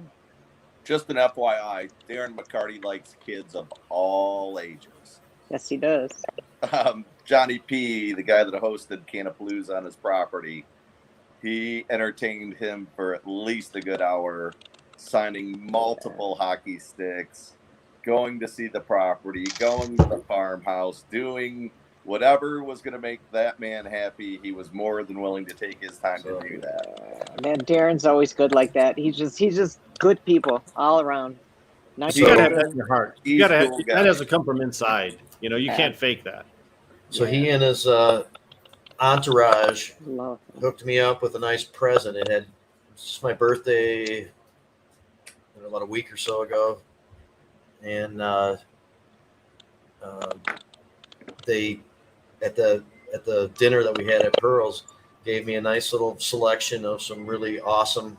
Just an FYI, Darren McCarty likes kids of all ages. Yes, he does. Johnny P., the guy that hosted Cannapalooza on his property, he entertained him for at least a good hour, signing multiple hockey sticks, going to see the property, going to the farmhouse, doing whatever was going to make that man happy. He was more than willing to take his time to do that. Man, Darren's always good like that. He's just good people all around. You gotta have that in your heart. You gotta have that has to come from inside. You can't fake that. So he and his entourage hooked me up with a nice present. It's my birthday about a week or so ago, and they at the dinner that we had at Pearl's gave me a nice little selection of some really awesome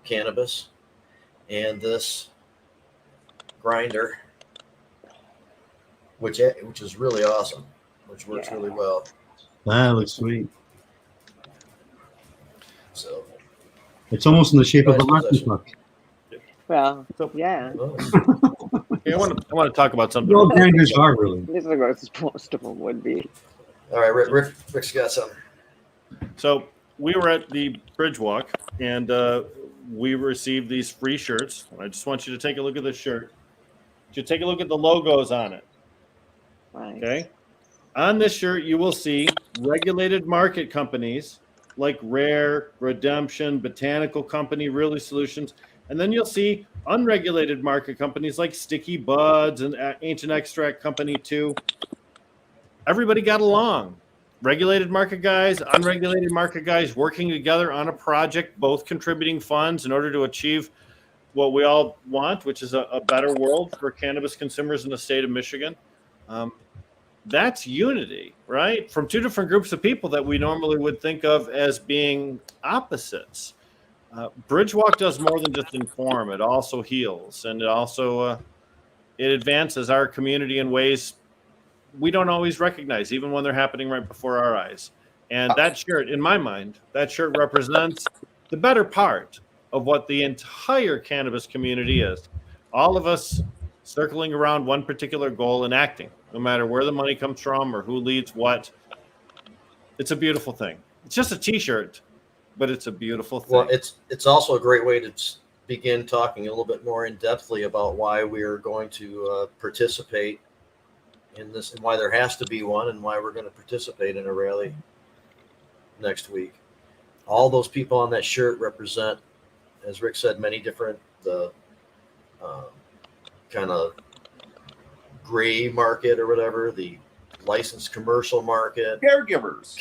cannabis and this grinder, which is really awesome. which works really well. That looks sweet. So It's almost in the shape of a Nice hockey possession. puck. Well, yeah. nice. Okay, I want to talk about something. All grinders are really. This is what most of them would be. All right, Rick's got something. So we were at the Bridgewalk, and we received these free shirts. I just want you to take a look at this shirt. You take a look at the logos on it. Right. Okay. On this shirt, you will see regulated market companies like Rare, Redemption, Botanical Company, Really Solutions, and then you'll see unregulated market companies like Sticky Buds and Ancient Extract Company too. Everybody got along. Regulated market guys, unregulated market guys working together on a project, both contributing funds in order to achieve what we all want, which is a better world for cannabis consumers in the state of Michigan. That's unity, right? From two different groups of people that we normally would think of as being opposites. Bridgewalk does more than just inform. It also heals, and it also it advances our community in ways we don't always recognize, even when they're happening right before our eyes. And that shirt, in my mind, that shirt represents the better part of what the entire cannabis community is. All of us circling around one particular goal and acting, no matter where the money comes from or who leads what. It's a beautiful thing. It's just a T-shirt, but it's a beautiful thing. Well, it's also a great way to begin talking a little bit more in depthly about why we're going to participate in this, and why there has to be one, and why we're going to participate in a rally next week. All those people on that shirt represent, as Rick said, many different kind of gray market or whatever, the licensed commercial market, Caregivers.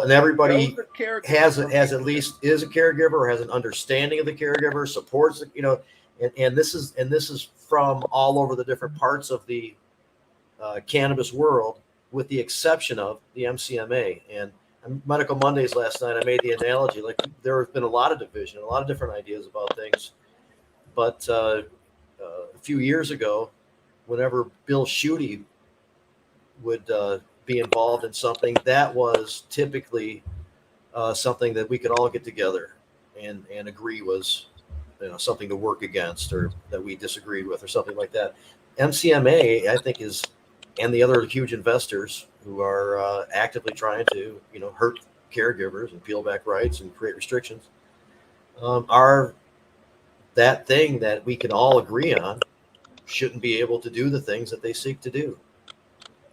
And everybody Those are caregivers. has at least is a caregiver or has an understanding of the caregiver, supports and this is from all over the different parts of the cannabis world, with the exception of the MCMA. And Medical Mondays last night, I made the analogy, like there has been a lot of division, a lot of different ideas about things. But a few years ago, whenever Bill Schuette would be involved in something, that was typically something that we could all get together and agree was something to work against, or that we disagreed with, or something like that. MCMA, I think, and the other huge investors who are actively trying to hurt caregivers and peel back rights and create restrictions, are that thing that we can all agree on shouldn't be able to do the things that they seek to do.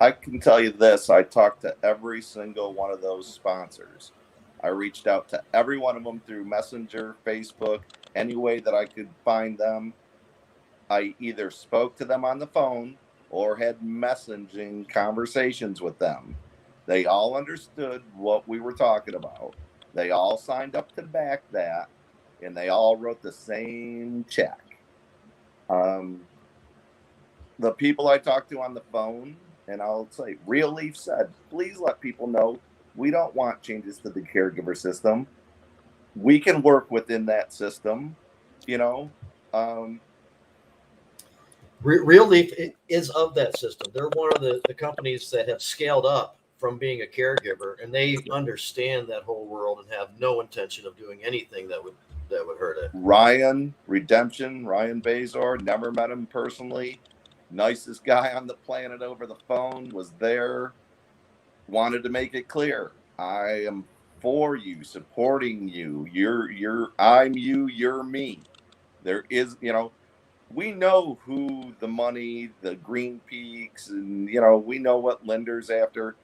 I can tell you this. I talked to every single one of those sponsors. I reached out to every one of them through Messenger, Facebook, any way that I could find them. I either spoke to them on the phone or had messaging conversations with them. They all understood what we were talking about. They all signed up to back that, and they all wrote the same check. The people I talked to on the phone, and I'll say, Real Leaf said, please let people know we don't want changes to the caregiver system. We can work within that system, Real Leaf is of that system. They're one of the companies that have scaled up from being a caregiver, and they understand that whole world and have no intention of doing anything that would hurt it. Ryan Bazor, never met him personally. Nicest guy on the planet over the phone, was there, wanted to make it clear. I am for you, supporting you. I'm you, you're me. There is, we know who the money, the Green Peaks, and, we know what lenders after.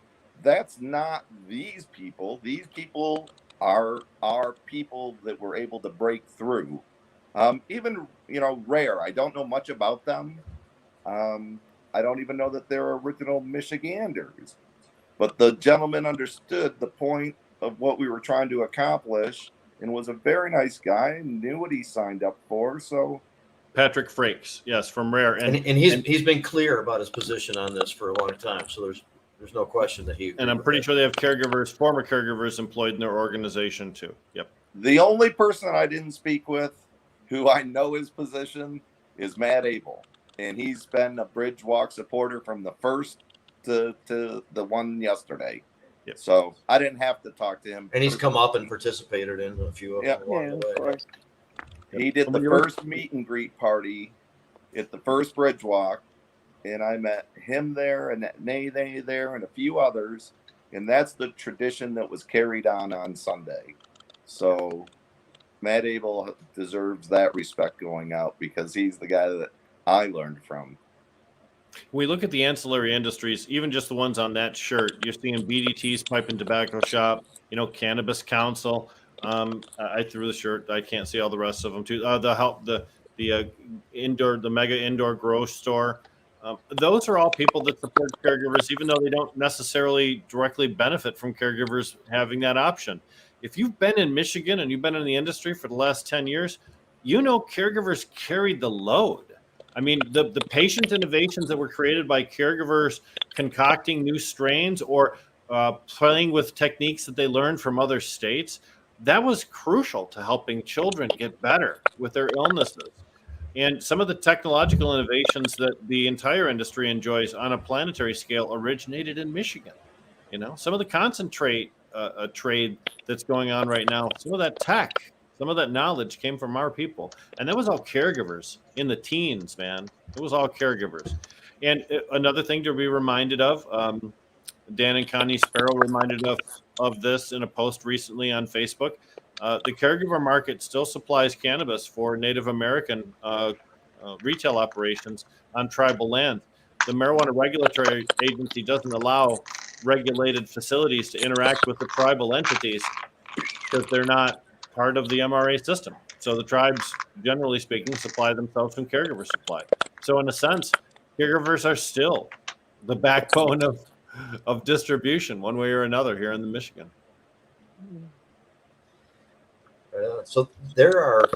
That's not these people. These people are people that were able to break through. Even, Rare, I don't know much about them. I don't even know that they're original Michiganders. But the gentleman understood the point of what we were trying to accomplish and was a very nice guy and knew what he signed up for. So Patrick Frakes, yes, from Rare. And he's been clear about his position on this for a long time. So there's no question that he. And I'm pretty sure they have former caregivers employed in their organization too. Yep. The only person I didn't speak with who I know his position is Matt Abel. And he's been a Bridgewalk supporter from the first to the one yesterday. Yep. So I didn't have to talk to him. And he's come up and participated in a few of them along Yeah, the of way. course. He did the first meet and greet party at the first Bridgewalk, and I met him there and Nay there and a few others, and that's the tradition that was carried on Sunday. So Matt Abel deserves that respect going out because he's the guy that I learned from. We look at the ancillary industries, even just the ones on that shirt. You're seeing BDT's Pipe and Tobacco Shop, Cannabis Council. I threw the shirt. I can't see all the rest of them too. The mega indoor grow store. Those are all people that support caregivers, even though they don't necessarily directly benefit from caregivers having that option. If you've been in Michigan and you've been in the industry for the last 10 years, caregivers carried the load. I mean, the patient innovations that were created by caregivers concocting new strains or playing with techniques that they learned from other states, that was crucial to helping children get better with their illnesses. And some of the technological innovations that the entire industry enjoys on a planetary scale originated in Michigan. Some of the concentrate trade that's going on right now, some of that tech, some of that knowledge came from our people. And that was all caregivers in the teens, man. It was all caregivers. And another thing to be reminded of, Dan and Connie Sparrow reminded of this in a post recently on Facebook. The caregiver market still supplies cannabis for Native American retail operations on tribal land. The Marijuana Regulatory Agency doesn't allow regulated facilities to interact with the tribal entities because they're not part of the MRA system. So the tribes, generally speaking, supply themselves from caregiver supply. So in a sense, caregivers are still the backbone of distribution one way or another here in the Michigan. So there are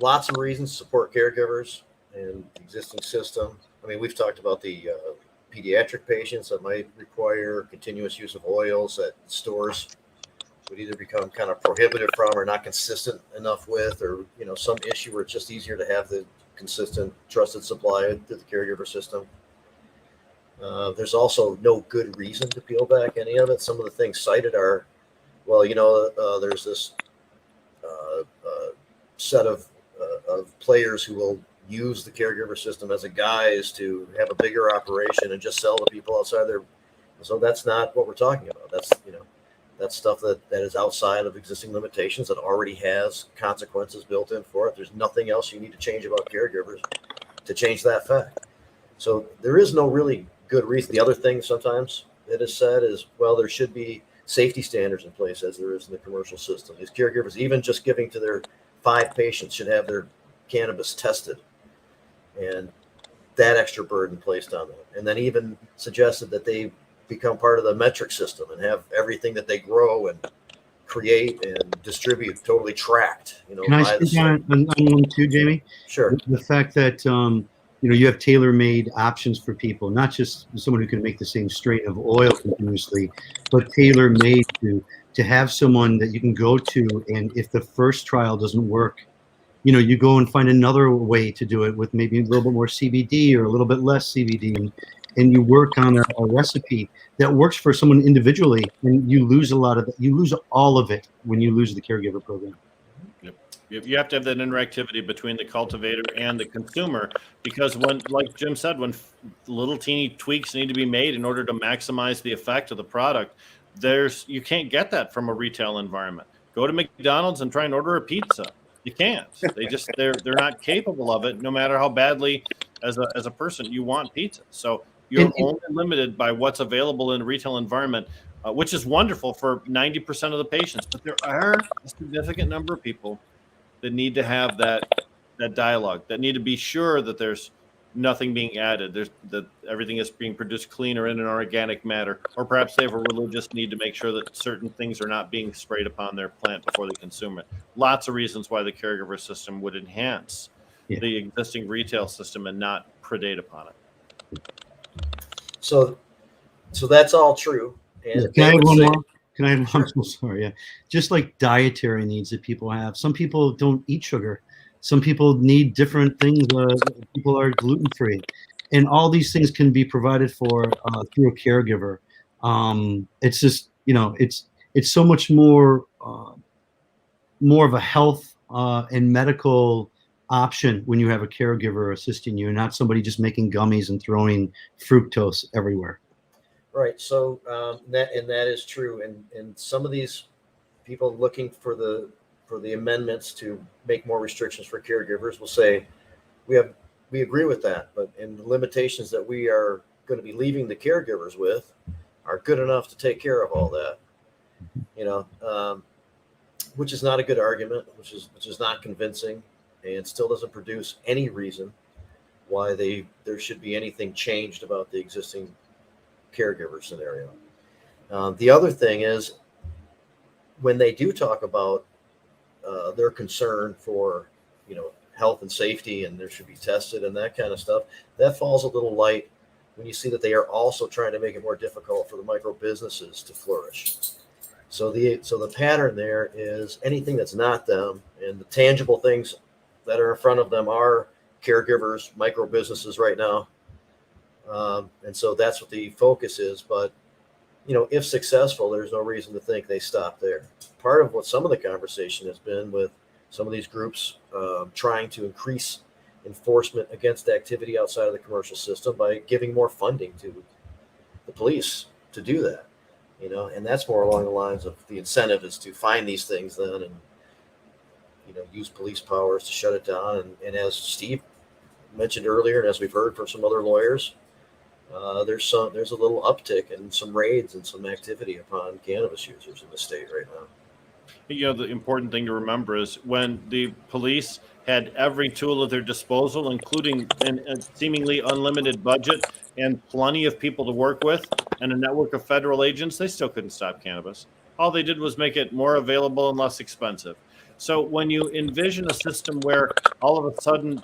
lots of reasons to support caregivers and the existing system. I mean, we've talked about the pediatric patients that might require continuous use of oils that stores would either become kind of prohibitive from or not consistent enough with, or some issue where it's just easier to have the consistent, trusted supply to the caregiver system. There's also no good reason to peel back any of it. Some of the things cited are, there's this set of players who will use the caregiver system as a guise to have a bigger operation and just sell to people outside their. So that's not what we're talking about. That's stuff that is outside of existing limitations that already has consequences built in for it. There's nothing else you need to change about caregivers to change that fact. So there is no really good reason. The other thing sometimes that is said is, well, there should be safety standards in place as there is in the commercial system. These caregivers, even just giving to their 5 patients, should have their cannabis tested, and that extra burden placed on them. And then even suggested that they become part of the metric system and have everything that they grow and create and distribute totally tracked. Can I speak on one too, Jamie? Sure. The fact that you have tailor-made options for people, not just someone who can make the same strain of oil continuously, but tailor-made to have someone that you can go to, and if the first trial doesn't work, you go and find another way to do it with maybe a little bit more CBD or a little bit less CBD, and you work on a recipe that works for someone individually, and you lose all of it when you lose the caregiver program. You have to have that interactivity between the cultivator and the consumer, because when, like Jim said, when little teeny tweaks need to be made in order to maximize the effect of the product, you can't get that from a retail environment. Go to McDonald's and try and order a pizza. You can't. They're not capable of it, no matter how badly as a person you want pizza. So you're only limited by what's available in a retail environment, which is wonderful for 90% of the patients. But there are a significant number of people that need to have that dialogue, that need to be sure that there's nothing being added, that everything is being produced clean or in an organic matter, or perhaps they have a religious need to make sure that certain things are not being sprayed upon their plant before they consume it. Lots of reasons why the caregiver system would enhance the existing retail system and not predate upon it. So that's all true. And Can I have one more? I'm so sorry. Yeah. Just like dietary needs that people have. Some people don't eat sugar. Some people need different things. People are gluten-free. and all these things can be provided for through a caregiver. It's just, it's so much more of a health and medical option when you have a caregiver assisting you, and not somebody just making gummies and throwing fructose everywhere. Right. So that is true. And some of these people looking for the amendments to make more restrictions for caregivers will say, we agree with that, but in the limitations that we are going to be leaving the caregivers with are good enough to take care of all that, which is not a good argument, which is not convincing, and still doesn't produce any reason why there should be anything changed about the existing caregiver scenario. The other thing is, when they do talk about their concern for health and safety, and there should be tested and that kind of stuff, that falls a little light when you see that they are also trying to make it more difficult for the micro businesses to flourish. So the pattern there is anything that's not them, and the tangible things that are in front of them are caregivers, micro businesses right now. And so that's what the focus is. But, if successful, there's no reason to think they stop there. Part of what some of the conversation has been with some of these groups trying to increase enforcement against activity outside of the commercial system by giving more funding to the police to do that, and that's more along the lines of the incentive is to find these things then and, use police powers to shut it down. And as Steve mentioned earlier, and as we've heard from some other lawyers, there's a little uptick in some raids and some activity upon cannabis users in the state right now. The important thing to remember is when the police had every tool at their disposal, including a seemingly unlimited budget and plenty of people to work with and a network of federal agents, they still couldn't stop cannabis. All they did was make it more available and less expensive. So when you envision a system where all of a sudden,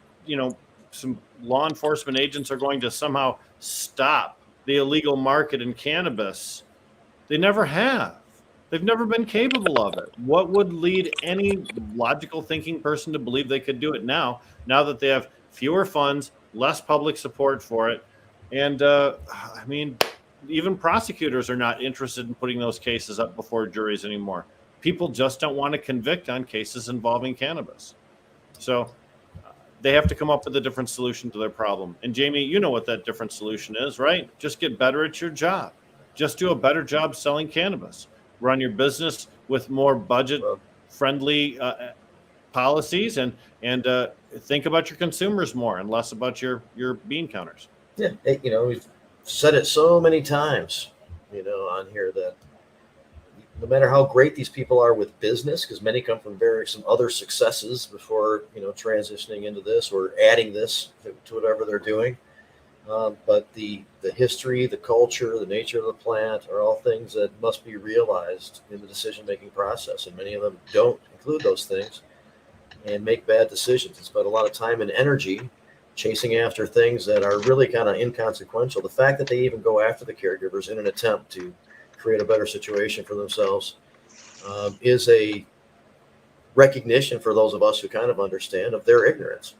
some law enforcement agents are going to somehow stop the illegal market in cannabis, they never have. They've never been capable of it. What would lead any logical thinking person to believe they could do it now that they have fewer funds, less public support for it? And even prosecutors are not interested in putting those cases up before juries anymore. People just don't want to convict on cases involving cannabis. So they have to come up with a different solution to their problem. And Jamie, you know what that different solution is, right? Just get better at your job. Just do a better job selling cannabis. Run your business with more budget-friendly policies, and think about your consumers more and less about your bean counters. Yeah, we've said it so many times, on here that no matter how great these people are with business, because many come from some other successes before transitioning into this or adding this to whatever they're doing. But the history, the culture, the nature of the plant are all things that must be realized in the decision-making process. And many of them don't include those things and make bad decisions and spend a lot of time and energy chasing after things that are really kind of inconsequential. The fact that they even go after the caregivers in an attempt to create a better situation for themselves is a recognition for those of us who kind of understand of their ignorance.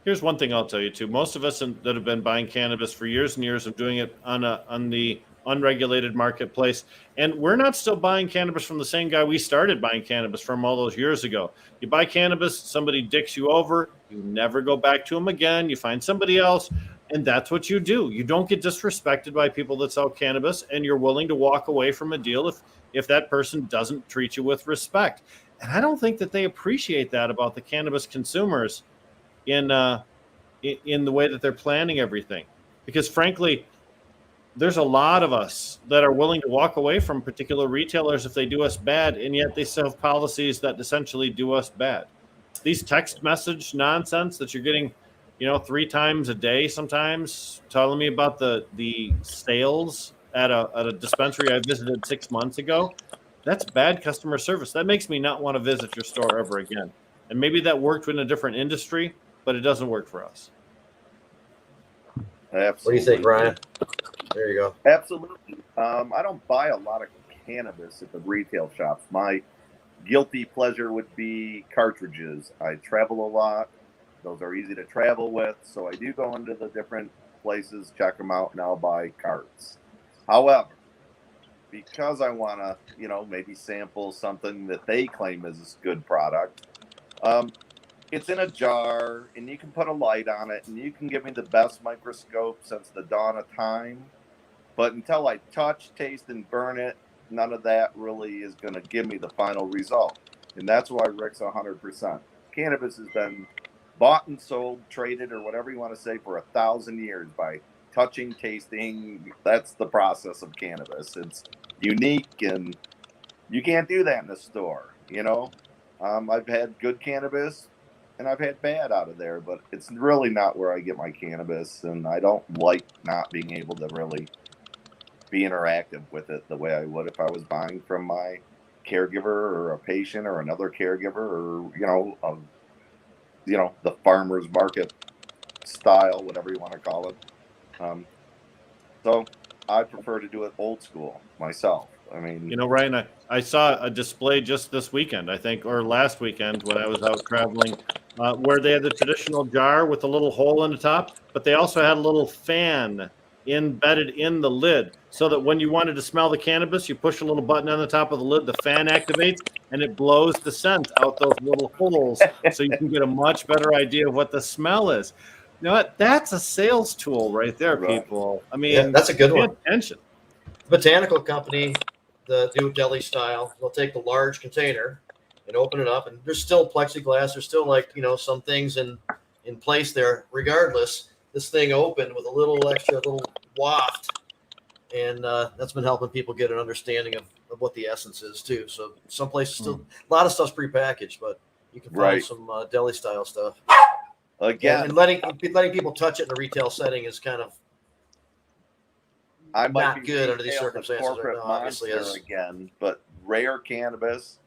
Here's one thing I'll tell you too. Most of us that have been buying cannabis for years and years of doing it on the unregulated marketplace, and we're not still buying cannabis from the same guy we started buying cannabis from all those years ago. You buy cannabis, somebody dicks you over, you never go back to them again, you find somebody else, and that's what you do. You don't get disrespected by people that sell cannabis, and you're willing to walk away from a deal if that person doesn't treat you with respect. And I don't think that they appreciate that about the cannabis consumers in the way that they're planning everything, because frankly, there's a lot of us that are willing to walk away from particular retailers if they do us bad, and yet they still have policies that essentially do us bad. These text message nonsense that you're getting, 3 times a day sometimes, telling me about the sales at a dispensary I visited 6 months ago, that's bad customer service. That makes me not want to visit your store ever again. And maybe that worked in a different industry, but it doesn't work for us. Absolutely. What do you think, Ryan? There you go. Absolutely. I don't buy a lot of cannabis at the retail shops. My guilty pleasure would be cartridges. I travel a lot. Those are easy to travel with. So I do go into the different places, check them out, and I'll buy carts. However, because I want to, maybe sample something that they claim is a good product, it's in a jar, and you can put a light on it, and you can give me the best microscope since the dawn of time. But until I touch, taste, and burn it, none of that really is going to give me the final result. And that's why Rick's 100%. Cannabis has been bought and sold, traded, or whatever you want to say, for 1,000 years by touching, tasting. That's the process of cannabis. It's unique, and you can't do that in a store. I've had good cannabis and I've had bad out of there, but it's really not where I get my cannabis, and I don't like not being able to really be interactive with it the way I would if I was buying from my caregiver or a patient or another caregiver, or the farmer's market style, whatever you want to call it. So I prefer to do it old school myself. I mean, Ryan, I saw a display just this weekend, I think, or last weekend when I was out traveling, where they had the traditional jar with a little hole in the top, but they also had a little fan embedded in the lid, so that when you wanted to smell the cannabis, you push a little button on the top of the lid, the fan activates, and it blows the scent out those little holes, so you can get a much better idea of what the smell is. You know what? That's a sales tool right there, people. I mean, that's a good one. Attention. Botanical company, the new deli style, they'll take the large container and open it up, and there's still plexiglass. There's still some things in place there. Regardless, this thing opened with a little waft, and that's been helping people get an understanding of what the essence is too. So some places still a lot of stuff's prepackaged, but you can find some deli style stuff. Again, and letting people touch it in a retail setting is kind of not good under these circumstances right now, obviously. Again, but rare cannabis,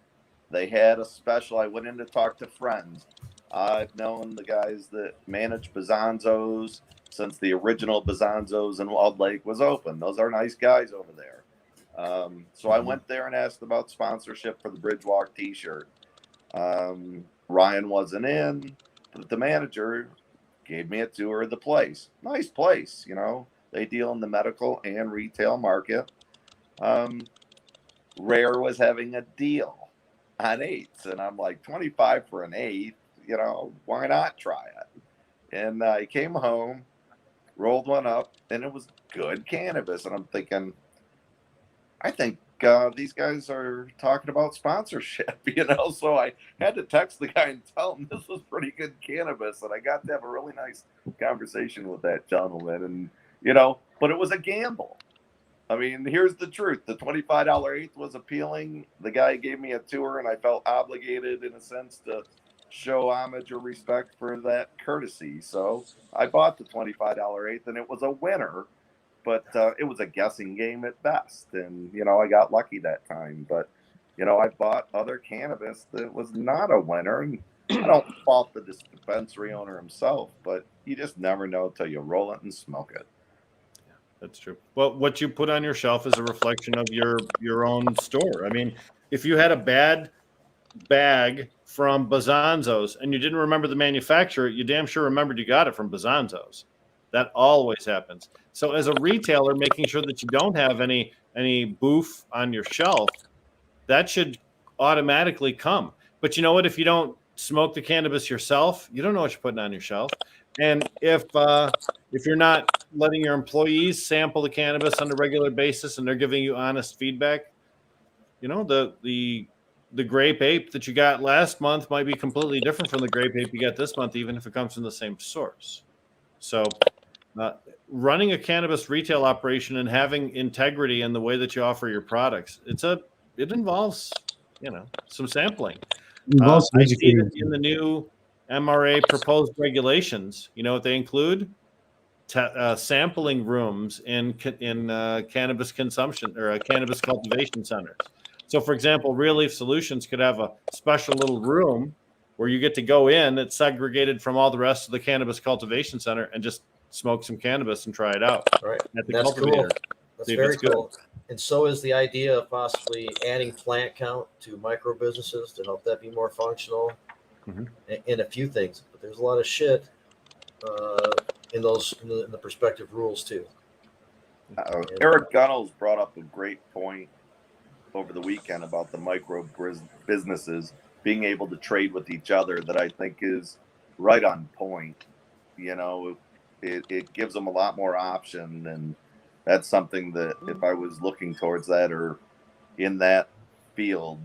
they had a special. I went in to talk to friends. I've known the guys that manage Bazanzo's since the original Bazanzo's in Walled Lake was open. Those are nice guys over there. So I went there and asked about sponsorship for the Bridgewalk t-shirt. Ryan wasn't in, but the manager gave me a tour of the place. Nice place, They deal in the medical and retail market. Rare was having a deal on eighths, and I'm like, 25 for an eighth, why not try it? And I came home, rolled one up, and it was good cannabis. And I'm thinking, I think these guys are talking about sponsorship, So I had to text the guy and tell him this was pretty good cannabis, and I got to have a really nice conversation with that gentleman. And but it was a gamble. I mean, here's the truth. The $25 eighth was appealing. The guy gave me a tour, and I felt obligated in a sense to show homage or respect for that courtesy. So I bought the $25 eighth, and it was a winner, but it was a guessing game at best. And, I got lucky that time. But, I bought other cannabis that was not a winner. And I don't fault the dispensary owner himself, but you just never know till you roll it and smoke it. That's true. Well, what you put on your shelf is a reflection of your own store. I mean, if you had a bad bag from Bazanzo's and you didn't remember the manufacturer, you damn sure remembered you got it from Bazanzo's. That always happens. So as a retailer, making sure that you don't have any boof on your shelf, that should automatically come. But you know what? If you don't smoke the cannabis yourself, you don't know what you're putting on your shelf. And if you're not letting your employees sample the cannabis on a regular basis and they're giving you honest feedback, the grape ape that you got last month might be completely different from the grape ape you got this month, even if it comes from the same source. So running a cannabis retail operation and having integrity in the way that you offer your products, it involves, some sampling. I see that in the new MRA proposed regulations, what they include? Sampling rooms in cannabis consumption or cannabis cultivation centers. So, for example, Real Leaf Solutions could have a special little room where you get to go in. It's segregated from all the rest of the cannabis cultivation center and just smoke some cannabis and try it out. Right. At the That's cultivator. cool. That's very cool. And so is the idea of possibly adding plant count to micro businesses to help that be more functional. in a few things, but there's a lot of shit in the prospective rules too. Eric Gunnels brought up a great point over the weekend about the micro businesses being able to trade with each other that I think is right on point. You know, it gives them a lot more option, and that's something that if I was looking towards that or in that field,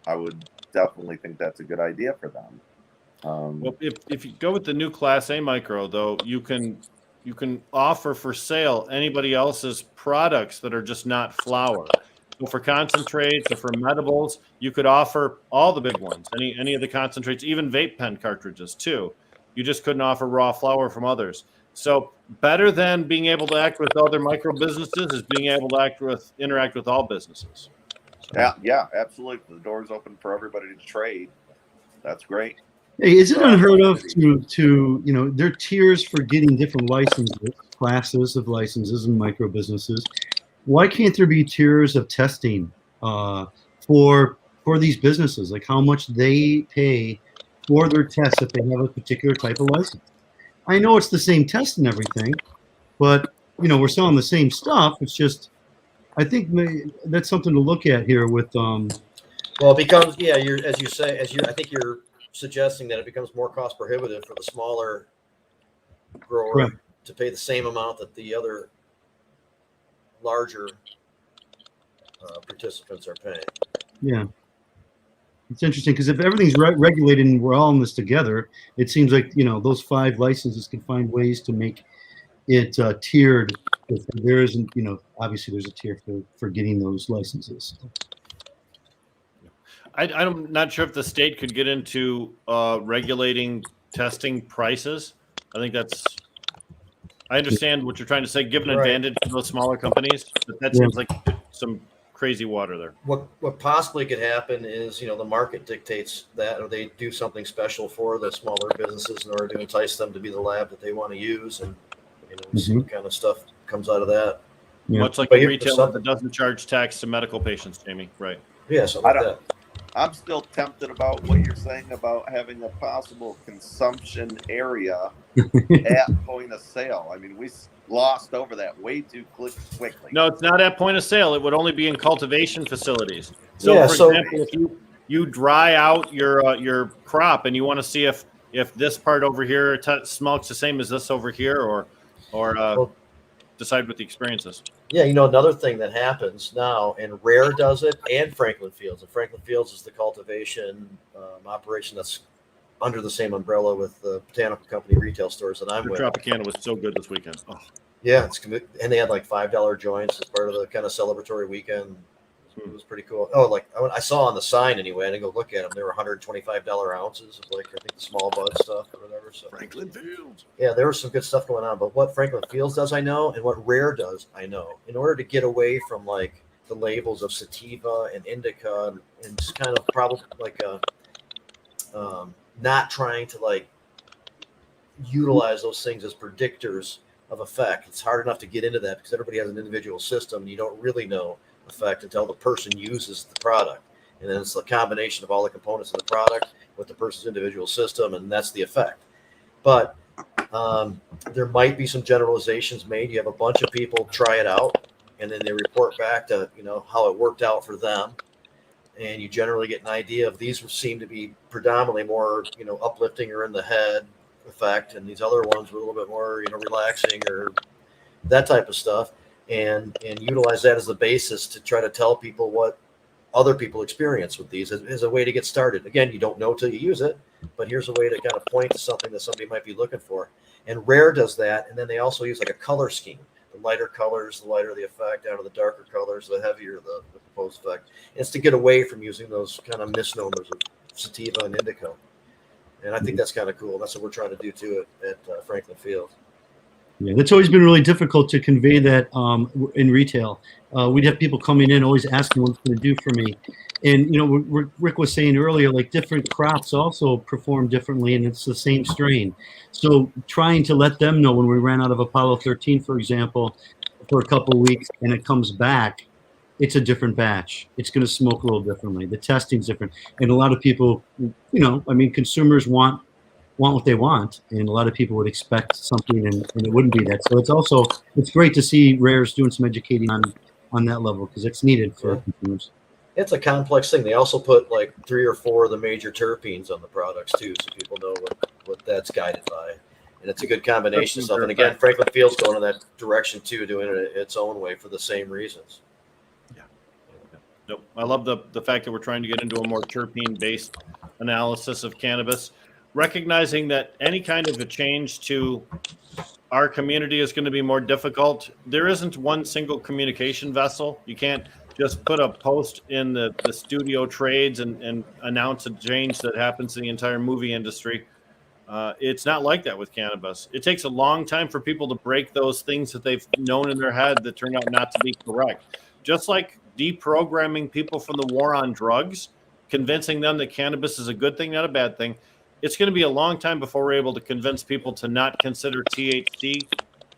I would definitely think that's a good idea for them. Well, if you go with the new Class A micro, though, you can offer for sale anybody else's products that are just not flour. So for concentrates or for medibles, you could offer all the big ones, any of the concentrates, even vape pen cartridges too. You just couldn't offer raw flour from others. So better than being able to act with other micro businesses is being able to interact with all businesses. So. Yeah, absolutely. The door's open for everybody to trade. That's great. Hey, is it unheard of to there are tiers for getting different licenses, classes of licenses in micro businesses? Why can't there be tiers of testing for these businesses, like how much they pay for their tests if they have a particular type of license? I know it's the same test and everything, but we're selling the same stuff. It's just, I think that's something to look at here with. Well, it becomes I think you're suggesting that it becomes more cost prohibitive for the smaller grower to pay the same amount that the other larger participants are paying. Yeah. It's interesting because if everything's regulated and we're all in this together, it seems like those 5 licenses can find ways to make it tiered. If there isn't, obviously there's a tier for getting those licenses. I'm not sure if the state could get into regulating testing prices. I think I understand what you're trying to say, give an advantage to those smaller companies, but that seems like some crazy water there. What possibly could happen is, the market dictates that, or they do something special for the smaller businesses in order to entice them to be the lab that they want to use, and see what kind of stuff comes out of that. Yeah. Much like a retailer that doesn't charge tax to medical patients, Jamie, right? Yeah, something like that. I'm still tempted about what you're saying about having a possible consumption area at point of sale. I mean, we glossed over that way too quickly. No, it's not at point of sale. It would only be in cultivation facilities. So, for example, if you dry out your crop and you want to see if this part over here smokes the same as this over here, or decide what the experience is. Yeah, another thing that happens now, and Rare does it, and Franklin Fields. And Franklin Fields is the cultivation operation that's under the same umbrella with the botanical company retail stores that I'm with. Tropicana was so good this weekend. Oh. Yeah, and they had like $5 joints as part of the kind of celebratory weekend. It was pretty cool. Oh, like I saw on the sign anyway. I didn't go look at them. They were $125 ounces of I think the small bud stuff or whatever. So Franklin Fields. Yeah, there was some good stuff going on. But what Franklin Fields does, I know, and what Rare does, I know. In order to get away from the labels of sativa and indica and just kind of probably not trying to utilize those things as predictors of effect. It's hard enough to get into that because everybody has an individual system and you don't really know effect until the person uses the product, and then it's the combination of all the components of the product with the person's individual system, and that's the effect. But there might be some generalizations made. You have a bunch of people try it out, and then they report back to how it worked out for them, and you generally get an idea of these seem to be predominantly more uplifting or in the head effect, and these other ones were a little bit more relaxing or that type of stuff. And utilize that as the basis to try to tell people what other people experience with these as a way to get started. Again, you don't know till you use it, but here's a way to kind of point to something that somebody might be looking for. And Rare does that, and then they also use a color scheme. The lighter colors, the lighter the effect, down to the darker colors, the heavier the proposed effect. And it's to get away from using those kind of misnomers of sativa and indica. And I think that's kind of cool. That's what we're trying to do too at Franklin Fields. Yeah, that's always been really difficult to convey that in retail. We'd have people coming in always asking what it's going to do for me. And, Rick was saying earlier, different crops also perform differently, and it's the same strain. So trying to let them know when we ran out of Apollo 13, for example, for a couple of weeks, and it comes back, it's a different batch. It's going to smoke a little differently. The testing's different. And a lot of people, consumers want what they want. And a lot of people would expect something and it wouldn't be that. So it's great to see Rare's doing some educating on that level because it's needed for consumers. It's a complex thing. They also put like 3 or 4 of the major terpenes on the products too, so people know what that's guided by. And it's a good combination of stuff. And again, Franklin Field's going in that direction too, doing it its own way for the same reasons. Yeah. Nope. I love the fact that we're trying to get into a more terpene-based analysis of cannabis, recognizing that any kind of a change to our community is going to be more difficult. There isn't one single communication vessel. You can't just put a post in the studio trades and announce a change that happens in the entire movie industry. It's not like that with cannabis. It takes a long time for people to break those things that they've known in their head that turn out not to be correct. Just like deprogramming people from the war on drugs, convincing them that cannabis is a good thing, not a bad thing. It's going to be a long time before we're able to convince people to not consider THC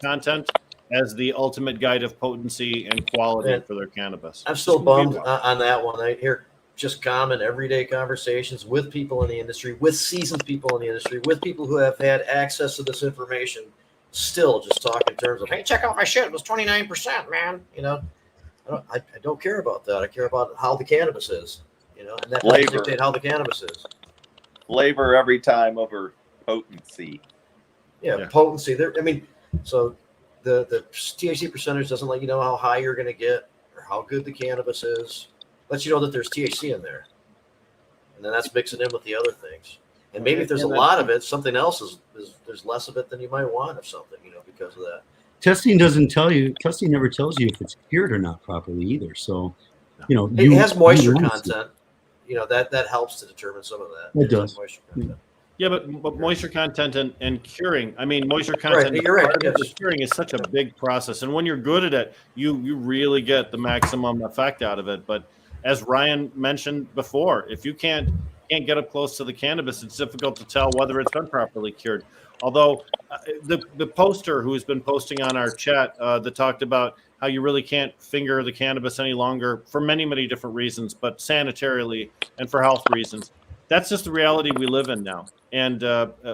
content as the ultimate guide of potency and quality for their cannabis. I'm still bummed on that one. I hear just common everyday conversations with people in the industry, with seasoned people in the industry, with people who have had access to this information, still just talk in terms of, hey, check out my shit. It was 29%, man. I don't care about that. I care about how the cannabis is, and that will dictate how the cannabis is. Flavor every time over potency. Yeah. Potency. So the THC percentage doesn't let you know how high you're going to get or how good the cannabis is. Lets you know that there's THC in there. And then that's mixing in with the other things. And maybe if there's a lot of it, something else is there's less of it than you might want of something, because of that. Testing never tells you if it's cured or not properly either. So, it has moisture content. That helps to determine some of that. It does. Moisture content. Yeah, but moisture content and curing. I mean, moisture content curing is such a big process. And when you're good at it, you really get the maximum effect out of it. But as Ryan mentioned before, if you can't get up close to the cannabis, it's difficult to tell whether it's been properly cured. Although the poster who's been posting on our chat that talked about how you really can't finger the cannabis any longer for many, many different reasons, but sanitarily and for health reasons. That's just the reality we live in now. And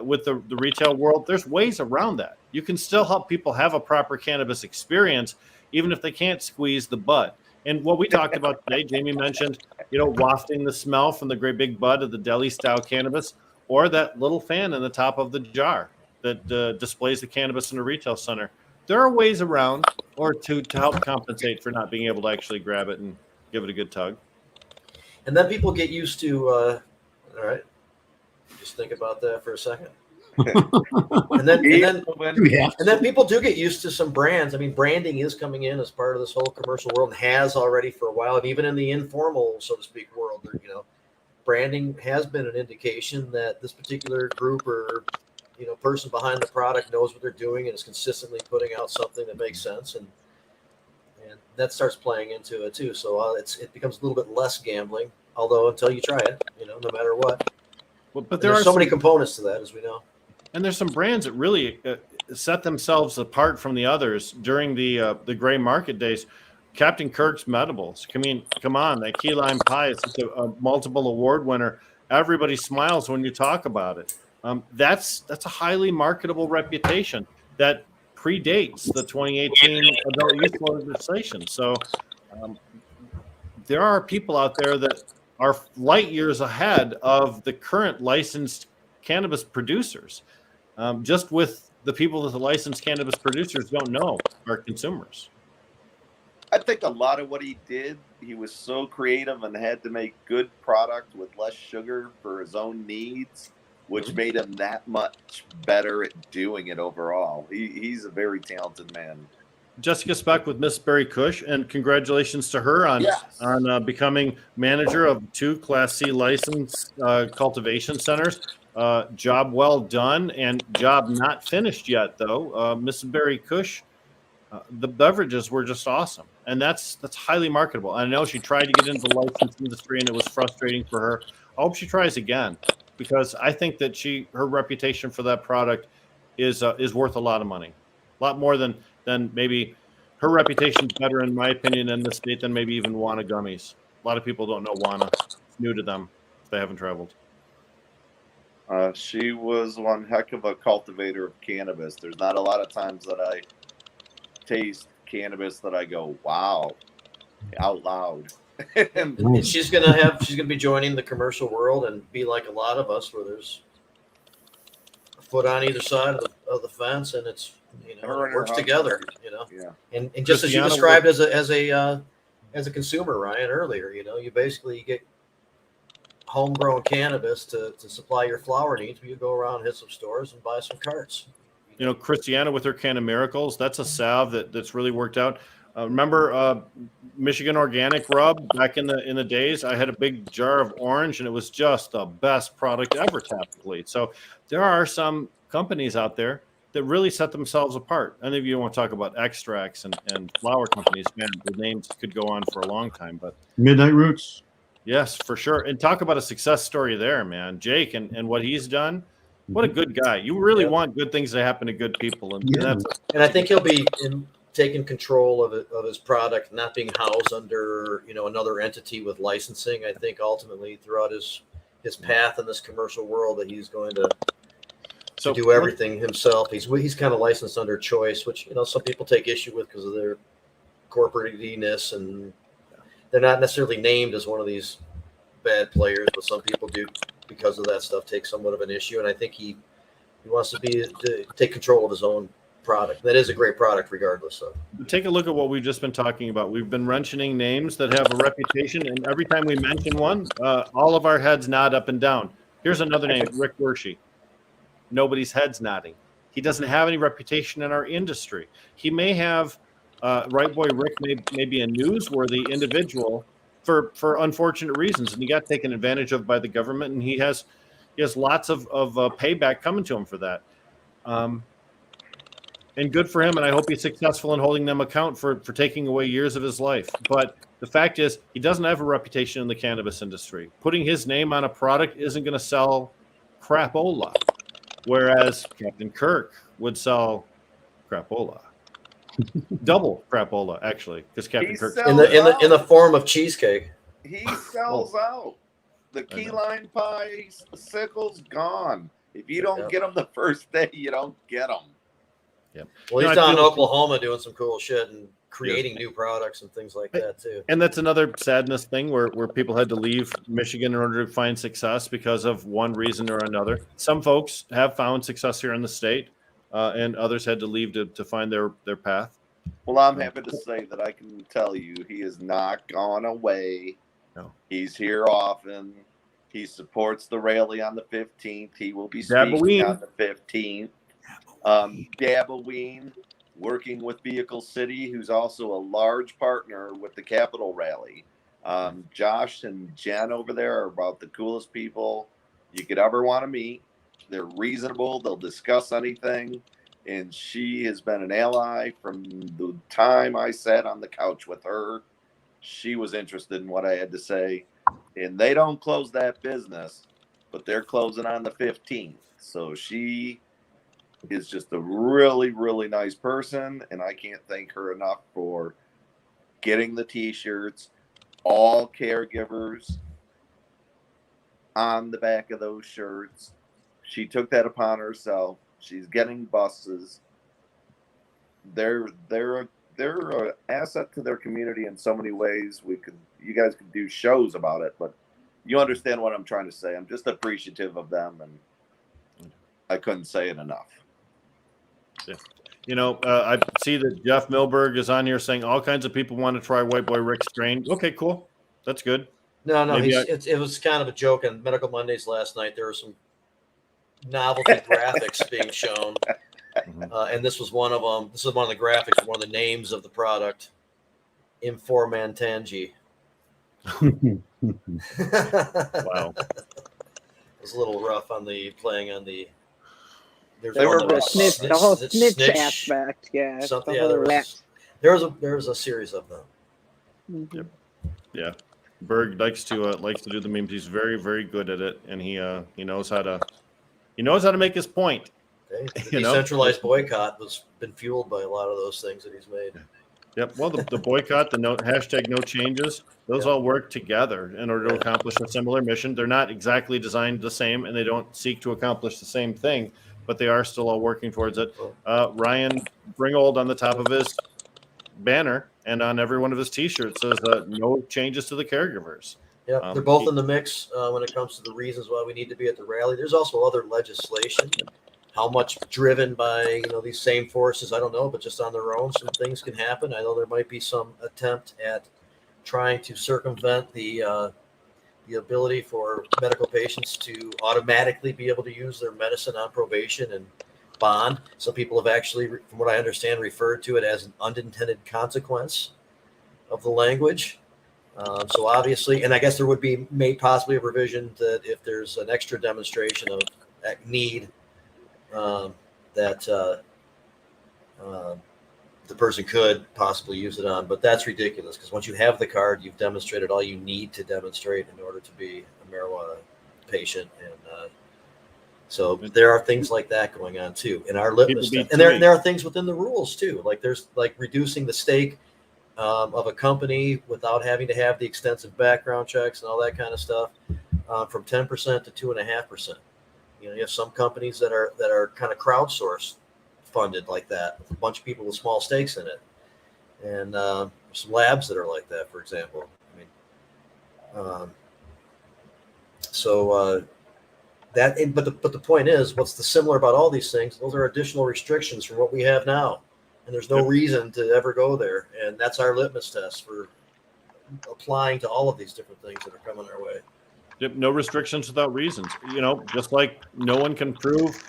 with the retail world, there's ways around that. You can still help people have a proper cannabis experience, even if they can't squeeze the bud. And what we talked about today, Jamie mentioned, wafting the smell from the great big bud of the deli style cannabis, or that little fan in the top of the jar that displays the cannabis in a retail center. There are ways around, or to help compensate for not being able to actually grab it and give it a good tug. And then people get used to, all right, just think about that for a second. and then people do get used to some brands. I mean, branding is coming in as part of this whole commercial world and has already for a while. And even in the informal, so to speak, world, branding has been an indication that this particular group or person behind the product knows what they're doing and is consistently putting out something that makes sense, and that starts playing into it too. So it becomes a little bit less gambling, although until you try it, no matter what. Well, but there are so many components to that, as we know. And there's some brands that really set themselves apart from the others during the gray market days. Captain Kirk's Medibles. I mean, come on, that key lime pie is such a multiple award winner. Everybody smiles when you talk about it. That's a highly marketable reputation that predates the 2018 adult use legislation. So there are people out there that are light years ahead of the current licensed cannabis producers. Just with the people that the licensed cannabis producers don't know are consumers. I think a lot of what he did, he was so creative and had to make good product with less sugar for his own needs, which made him that much better at doing it overall. He's a very talented man. Jessica Speck with Miss Berry Kush, and congratulations to her on becoming manager of 2 Class C licensed cultivation centers. Job well done, and job not finished yet, though. Miss Berry Kush, the beverages were just awesome, and that's highly marketable. I know she tried to get into the license industry, and it was frustrating for her. I hope she tries again, because I think that her reputation for that product is worth a lot of money, a lot more than maybe her reputation's better, in my opinion, in the state than maybe even Wana gummies. A lot of people don't know Wana. It's new to them if they haven't traveled. She was one heck of a cultivator of cannabis. There's not a lot of times that I taste cannabis that I go, wow, out loud. And she's gonna be joining the commercial world and be like a lot of us, where there's a foot on either side of the fence, and it's it works together. Yeah. And just as you described as a consumer, Ryan, earlier, you basically get homegrown cannabis to supply your flower needs. You go around, hit some stores, and buy some carts. Christiana with her Canna Miracles, that's a salve that's really worked out. Remember Michigan Organic Rub back in the days? I had a big jar of orange, and it was just the best product ever tapped. So there are some companies out there that really set themselves apart. Any of you want to talk about extracts and flower companies, man, the names could go on for a long time. But Midnight Roots. Yes, for sure. And talk about a success story there, man. Jake and what he's done. What a good guy. You really want good things to happen to good people. And I think he'll be taking control of his product, not being housed under, another entity with licensing. I think ultimately throughout his path in this commercial world that he's going to do everything himself. He's kind of licensed under choice, which, some people take issue with because of their corporate-ness, and they're not necessarily named as one of these bad players, but some people do, because of that stuff, take somewhat of an issue. And I think he wants to take control of his own product. That is a great product regardless. So take a look at what we've just been talking about. We've been mentioning names that have a reputation, and every time we mention one, all of our heads nod up and down. Here's another name, Rick Wershey. Nobody's head's nodding. He doesn't have any reputation in our industry. He may have Right Boy Rick may be a newsworthy individual for unfortunate reasons, and he got taken advantage of by the government, and he has lots of payback coming to him for that. And good for him, and I hope he's successful in holding them account for taking away years of his life. But the fact is, he doesn't have a reputation in the cannabis industry. Putting his name on a product isn't going to sell crapola, whereas Captain Kirk would sell crapola. Double crapola, actually, because Captain Kirk in the form of cheesecake. He sells out. The key lime pie sickle's gone. If you don't get them the first day, you don't get them. Yep. Well, he's down in Oklahoma doing some cool shit and creating new products and things like that too. And that's another sadness thing where people had to leave Michigan in order to find success because of one reason or another. Some folks have found success here in the state, and others had to leave to find their path. Well, I'm happy to say that I can tell you he has not gone away. No. He's here often. He supports the rally on the 15th. He will be speaking on the 15th. Gabaween, working with Vehicle City, who's also a large partner with the Capitol rally. Josh and Jen over there are about the coolest people you could ever want to meet. They're reasonable. They'll discuss anything. And she has been an ally from the time I sat on the couch with her. She was interested in what I had to say. And they don't close that business, but they're closing on the 15th. So she is just a really, really nice person, and I can't thank her enough for getting the T-shirts, all caregivers on the back of those shirts. She took that upon herself. She's getting buses. They're an asset to their community in so many ways. You guys could do shows about it, but you understand what I'm trying to say. I'm just appreciative of them, and I couldn't say it enough. Yeah. I see that Jeff Milberg is on here saying all kinds of people want to try White Boy Rick's strain. Okay, cool. That's good. No, it was kind of a joke on Medical Mondays last night. There were some novelty graphics being shown, and this was one of them. This is one of the graphics, one of the names of the product, Informantangi. Wow. It was a little rough on the playing on the. The whole snitch aspect, yeah. Something, there was a series of them. Mm-hmm. Yep. Yeah, Berg likes to do the memes. He's very, very good at it, and he knows how to make his point. Okay. The decentralized boycott has been fueled by a lot of those things that he's made. Yep. Well, the boycott, the hashtag no changes, those all work together in order to accomplish a similar mission. They're not exactly designed the same, and they don't seek to accomplish the same thing, but they are still all working towards it. Ryan Bringold on the top of his banner and on every one of his T-shirts says no changes to the caregivers. Yeah, they're both in the mix when it comes to the reasons why we need to be at the rally. There's also other legislation. How much driven by these same forces, I don't know, but just on their own, some things can happen. I know there might be some attempt at trying to circumvent the ability for medical patients to automatically be able to use their medicine on probation and bond. Some people have actually, from what I understand, referred to it as an unintended consequence of the language. So obviously, and I guess there would be possibly a provision that if there's an extra demonstration of need, that the person could possibly use it on, but that's ridiculous because once you have the card, you've demonstrated all you need to demonstrate in order to be a marijuana patient, and so there are things like that going on too in our litmus test. And there are things within the rules too, like there's like reducing the stake of a company without having to have the extensive background checks and all that kind of stuff from 10% to 2.5%. You have some companies that are kind of crowdsourced funded like that, with a bunch of people with small stakes in it, and some labs that are like that, for example. But the point is, what's the similar about all these things? Those are additional restrictions from what we have now, and there's no reason to ever go there. And that's our litmus test for applying to all of these different things that are coming our way. No restrictions without reasons. Just like no one can prove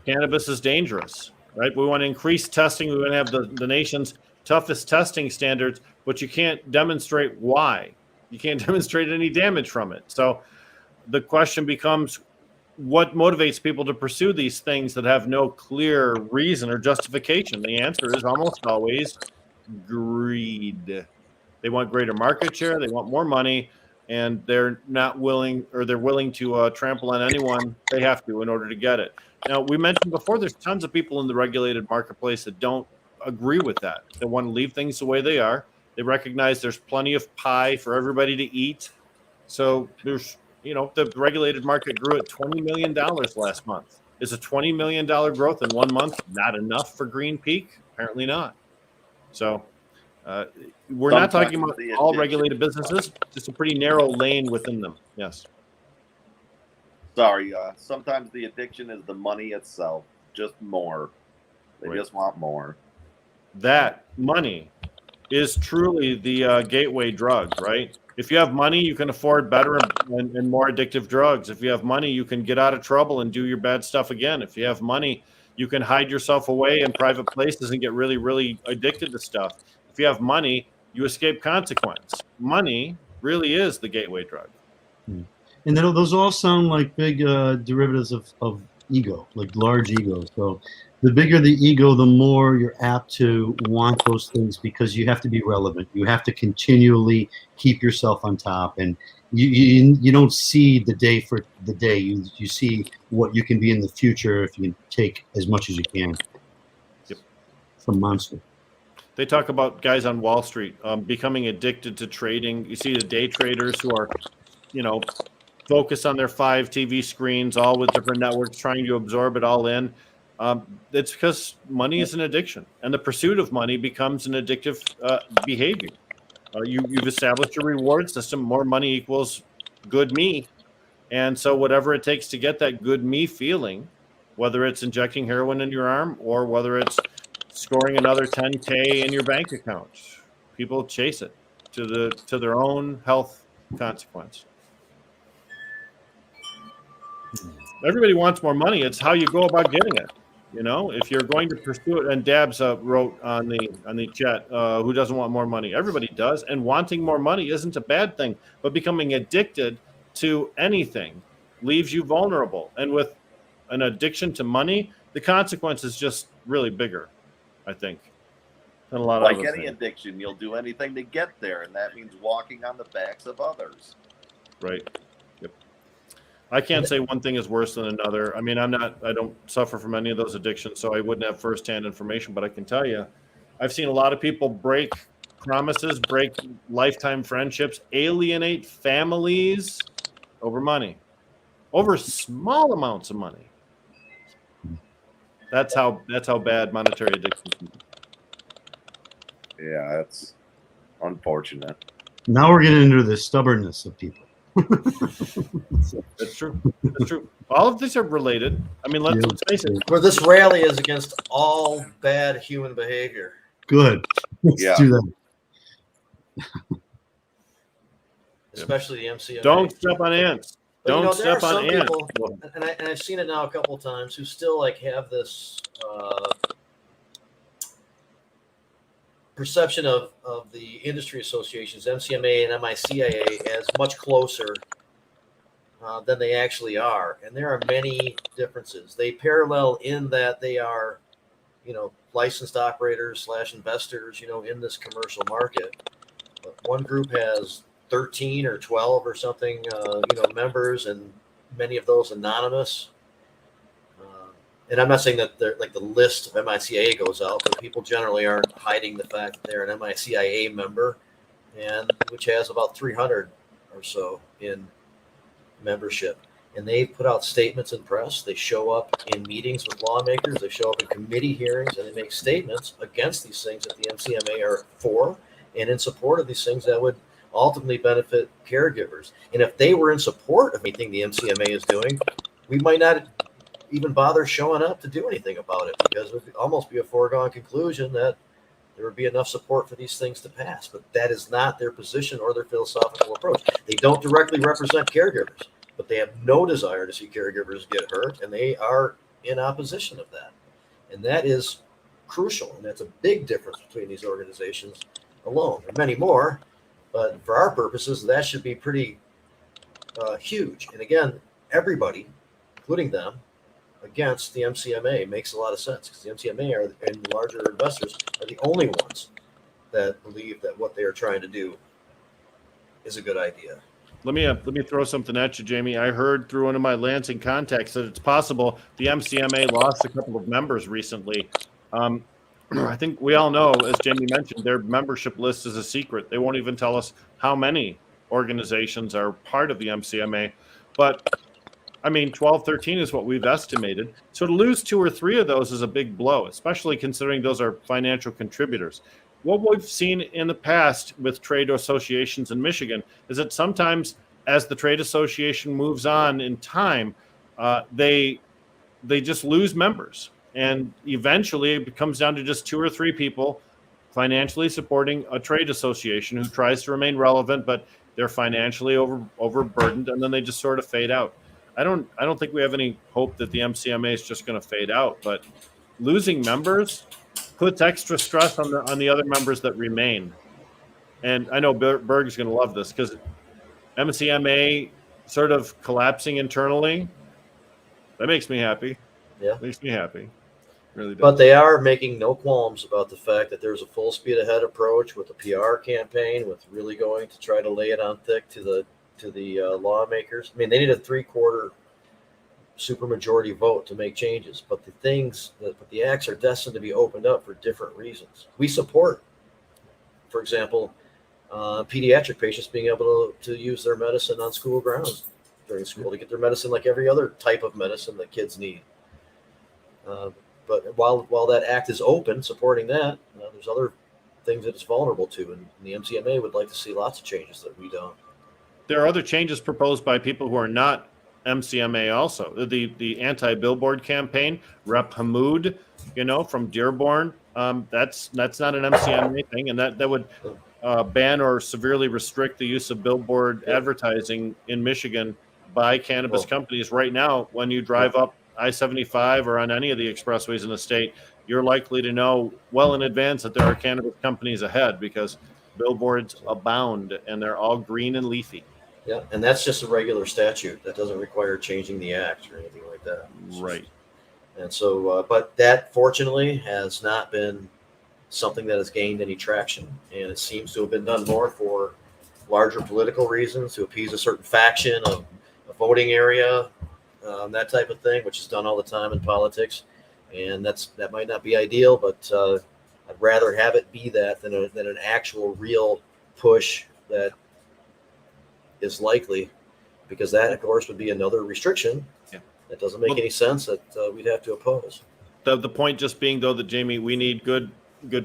cannabis is dangerous, right? We want to increase testing. We want to have the nation's toughest testing standards, but you can't demonstrate why. You can't demonstrate any damage from it. So the question becomes, what motivates people to pursue these things that have no clear reason or justification? The answer is almost always greed. They want greater market share. They want more money. And they're not willing, or they're willing to trample on anyone they have to in order to get it. Now, we mentioned before, there's tons of people in the regulated marketplace that don't agree with that. They want to leave things the way they are. They recognize there's plenty of pie for everybody to eat. So there's, the regulated market grew at $20 million last month. Is a $20 million growth in 1 month not enough for Green Peak? Apparently not. So we're not talking about all regulated businesses, just a pretty narrow lane within them. Yes. Sorry. Sometimes the addiction is the money itself, just more. They just want more. That money is truly the gateway drug, right? If you have money, you can afford better and more addictive drugs. If you have money, you can get out of trouble and do your bad stuff again. If you have money, you can hide yourself away in private places and get really, really addicted to stuff. If you have money, you escape consequence. Money really is the gateway drug. And then those all sound like big derivatives of ego, like large egos. So the bigger the ego, the more you're apt to want those things because you have to be relevant. You have to continually keep yourself on top, and you don't see the day for the day. You see what you can be in the future if you take as much as you can. Yep. It's a monster. They talk about guys on Wall Street becoming addicted to trading. You see the day traders who are, focused on their 5 TV screens, all with different networks, trying to absorb it all in. It's because money is an addiction, and the pursuit of money becomes an addictive behavior. You've established a reward system. More money equals good me. And so whatever it takes to get that good me feeling, whether it's injecting heroin in your arm or whether it's scoring another 10K in your bank account, people chase it to their own health consequence. Everybody wants more money. It's how you go about getting it. If you're going to pursue it, and Dabs wrote on the chat, who doesn't want more money? Everybody does, and wanting more money isn't a bad thing, but becoming addicted to anything leaves you vulnerable. And with an addiction to money, the consequence is just really bigger, I think, than a lot of like any addiction, you'll do anything to get there, and that means walking on the backs of others. Right. Yep. I can't say one thing is worse than another. I mean, I don't suffer from any of those addictions, so I wouldn't have firsthand information, but I can tell you, I've seen a lot of people break promises, break lifetime friendships, alienate families over money, over small amounts of money. That's how bad monetary addiction can be. Yeah, that's unfortunate. Now we're getting into the stubbornness of people. That's true. That's true. All of these are related. I mean, let's face it. Where this rally is against all bad human behavior. Good. Let's do that. Especially the MCMA. Don't step on ants. But, Don't step on ants. People, and I've seen it now a couple of times, who still like have this perception of the industry associations, MCMA and MICIA, as much closer than they actually are. And there are many differences. They parallel in that they are, licensed operators / investors, in this commercial market. But one group has 13 or 12 or something, members, and many of those anonymous. And I'm not saying that they're like the list of MICIA goes out, but people generally aren't hiding the fact that they're an MICIA member, and which has about 300 or so in membership. And they put out statements in press. They show up in meetings with lawmakers. They show up in committee hearings, and they make statements against these things that the MCMA are for, and in support of these things that would ultimately benefit caregivers. And if they were in support of anything the MCMA is doing, we might not even bother showing up to do anything about it, because it would almost be a foregone conclusion that there would be enough support for these things to pass. But that is not their position or their philosophical approach. They don't directly represent caregivers, but they have no desire to see caregivers get hurt, and they are in opposition of that. And that is crucial, and that's a big difference between these organizations alone. There are many more, but for our purposes, that should be pretty huge. And again, everybody, including them, against the MCMA makes a lot of sense, because the MCMA and larger investors are the only ones that believe that what they are trying to do is a good idea. Let me throw something at you, Jamie. I heard through one of my Lansing contacts that it's possible the MCMA lost a couple of members recently. I think we all know, as Jamie mentioned, their membership list is a secret. They won't even tell us how many organizations are part of the MCMA. But, 12, 13 is what we've estimated. So to lose 2 or 3 of those is a big blow, especially considering those are financial contributors. What we've seen in the past with trade associations in Michigan is that sometimes as the trade association moves on in time, they just lose members. And eventually it comes down to just 2 or 3 people financially supporting a trade association who tries to remain relevant, but they're financially overburdened, and then they just sort of fade out. I don't think we have any hope that the MCMA is just going to fade out, but losing members puts extra stress on the other members that remain. And I know Berg's going to love this, because MCMA sort of collapsing internally, that makes me happy. Yeah. Makes me happy. Really does. But they are making no qualms about the fact that there's a full speed ahead approach with a PR campaign, with really going to try to lay it on thick to the lawmakers. They needed a 3/4 supermajority vote to make changes, but the acts are destined to be opened up for different reasons. We support, for example, pediatric patients being able to use their medicine on school grounds during school, to get their medicine like every other type of medicine that kids need. But while that act is open, supporting that, there's other things that it's vulnerable to, and the MCMA would like to see lots of changes that we don't. There are other changes proposed by people who are not MCMA also. The anti-billboard campaign, Rep. Hamoud, from Dearborn, that's not an MCMA thing, and that would ban or severely restrict the use of billboard advertising in Michigan by cannabis companies. Right now, when you drive up I-75 or on any of the expressways in the state, you're likely to know well in advance that there are cannabis companies ahead, because billboards abound, and they're all green and leafy. Yeah, and that's just a regular statute. That doesn't require changing the act or anything like that. Right. And so, but that fortunately has not been something that has gained any traction, and it seems to have been done more for larger political reasons, to appease a certain faction of a voting area, that type of thing, which is done all the time in politics. And that might not be ideal, but I'd rather have it be that than an actual real push that is likely, because that, of course, would be another restriction. Yeah. That doesn't make any sense that we'd have to oppose. The point just being, though, that, Jamie, we need good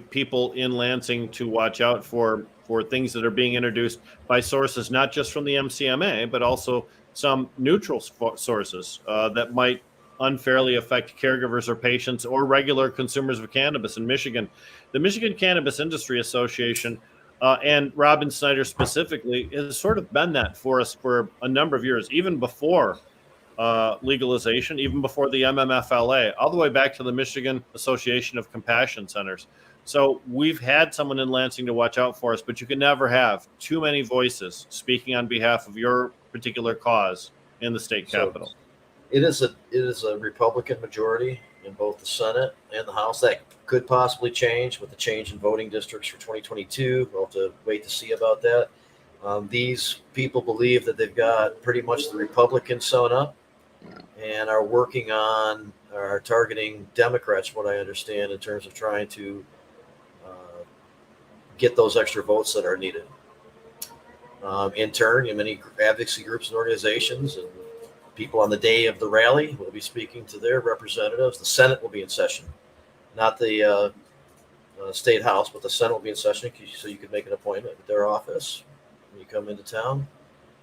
people in Lansing to watch out for things that are being introduced by sources, not just from the MCMA, but also some neutral sources that might unfairly affect caregivers or patients or regular consumers of cannabis in Michigan. The Michigan Cannabis Industry Association and Robin Snyder specifically has sort of been that for us for a number of years, even before legalization, even before the MMFLA, all the way back to the Michigan Association of Compassion Centers. So we've had someone in Lansing to watch out for us, but you can never have too many voices speaking on behalf of your particular cause in the state capitol. It is a Republican majority in both the Senate and the House. That could possibly change with the change in voting districts for 2022. We'll have to wait to see about that. These people believe that they've got pretty much the Republicans sewn up and are targeting Democrats, what I understand, in terms of trying to get those extra votes that are needed. In turn, many advocacy groups and organizations and people on the day of the rally will be speaking to their representatives. The Senate will be in session, not the state house, but the Senate will be in session, so you can make an appointment at their office when you come into town.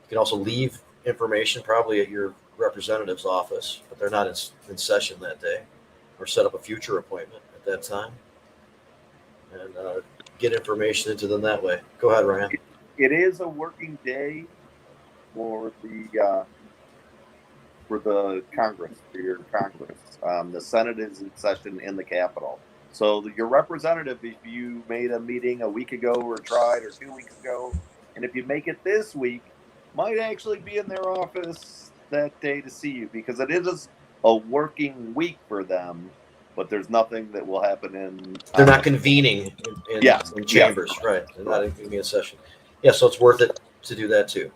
You can also leave information probably at your representative's office, but they're not in session that day, or set up a future appointment at that time and get information into them that way. Go ahead, Ryan. It is a working day for the Congress, for your Congress. The Senate is in session in the Capitol. So your representative, if you made a meeting a week ago or tried, or 2 weeks ago, and if you make it this week, might actually be in their office that day to see you, because it is a working week for them, but there's nothing that will happen in... They're not convening in chambers, right? They're not convening a session. Yeah, so it's worth it to do that too.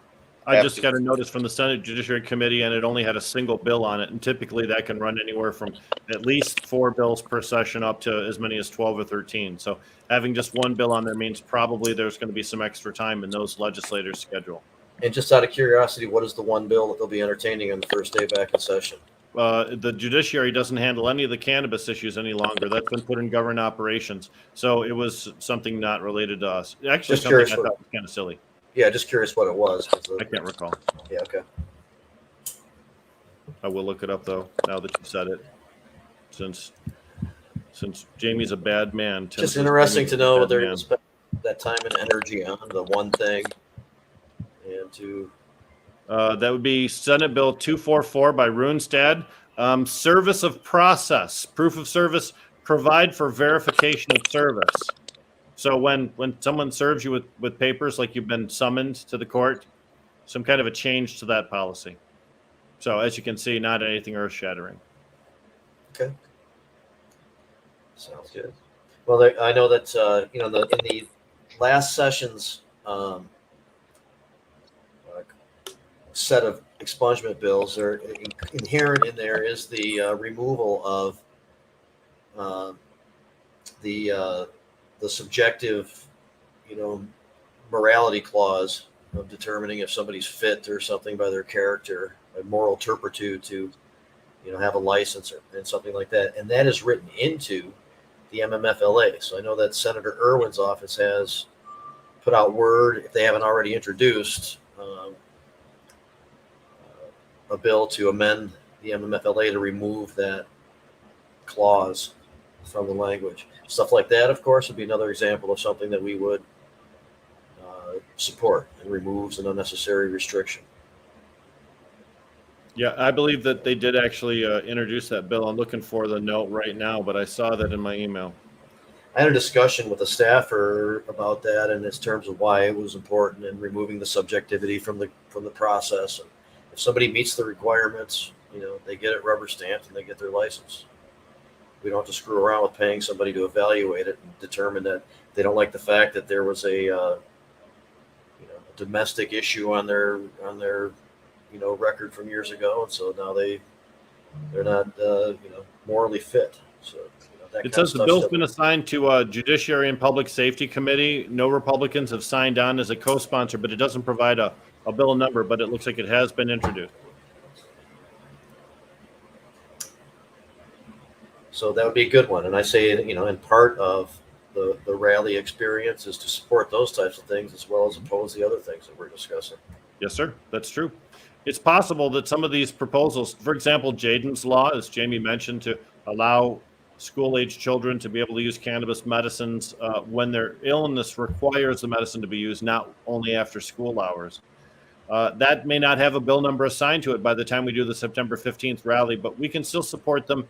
I just got a notice from the Senate Judiciary Committee, and it only had a single bill on it. And typically that can run anywhere from at least 4 bills per session up to as many as 12 or 13. So having just one bill on there means probably there's going to be some extra time in those legislators' schedule. And just out of curiosity, what is the one bill that they'll be entertaining on the first day back in session? The judiciary doesn't handle any of the cannabis issues any longer. That's been put in government operations. So it was something not related to us. Actually, Just something I curious thought was kind of silly. Yeah, just curious what it was. I can't recall. Yeah, okay. I will look it up, though, now that you said it. Since Jamie's a bad man. Just interesting to know what they're going to spend that time and energy on, the one thing. And to... that would be Senate Bill 244 by Runestad. Service of process. Proof of service. Provide for verification of service. So when someone serves you with papers, like you've been summoned to the court, some kind of a change to that policy. So as you can see, not anything earth-shattering. Okay. Sounds good. Well, I know that in the last session's set of expungement bills, there inherent in there is the removal of the subjective, morality clause of determining if somebody's fit or something by their character, a moral turpitude to, have a license and something like that. And that is written into the MMFLA. So I know that Senator Irwin's office has put out word, if they haven't already introduced a bill to amend the MMFLA to remove that clause from the language. Stuff like that, of course, would be another example of something that we would support and removes an unnecessary restriction. Yeah, I believe that they did actually introduce that bill. I'm looking for the note right now, but I saw that in my email. I had a discussion with a staffer about that and in terms of why it was important and removing the subjectivity from the process. And if somebody meets the requirements, they get it rubber stamped and they get their license. We don't have to screw around with paying somebody to evaluate it and determine that they don't like the fact that there was a domestic issue on their record from years ago, and so now they're not morally fit. So It says the bill's been assigned to Judiciary and Public Safety Committee. No Republicans have signed on as a co-sponsor, but it doesn't provide a bill number, but it looks like it has been introduced. So that would be a good one. And I say, and part of the rally experience is to support those types of things as well as oppose the other things that we're discussing. Yes, sir. That's true. It's possible that some of these proposals, for example, Jaden's law, as Jamie mentioned, to allow school-age children to be able to use cannabis medicines when their illness requires the medicine to be used, not only after school hours. That may not have a bill number assigned to it by the time we do the September 15th rally, but we can still support them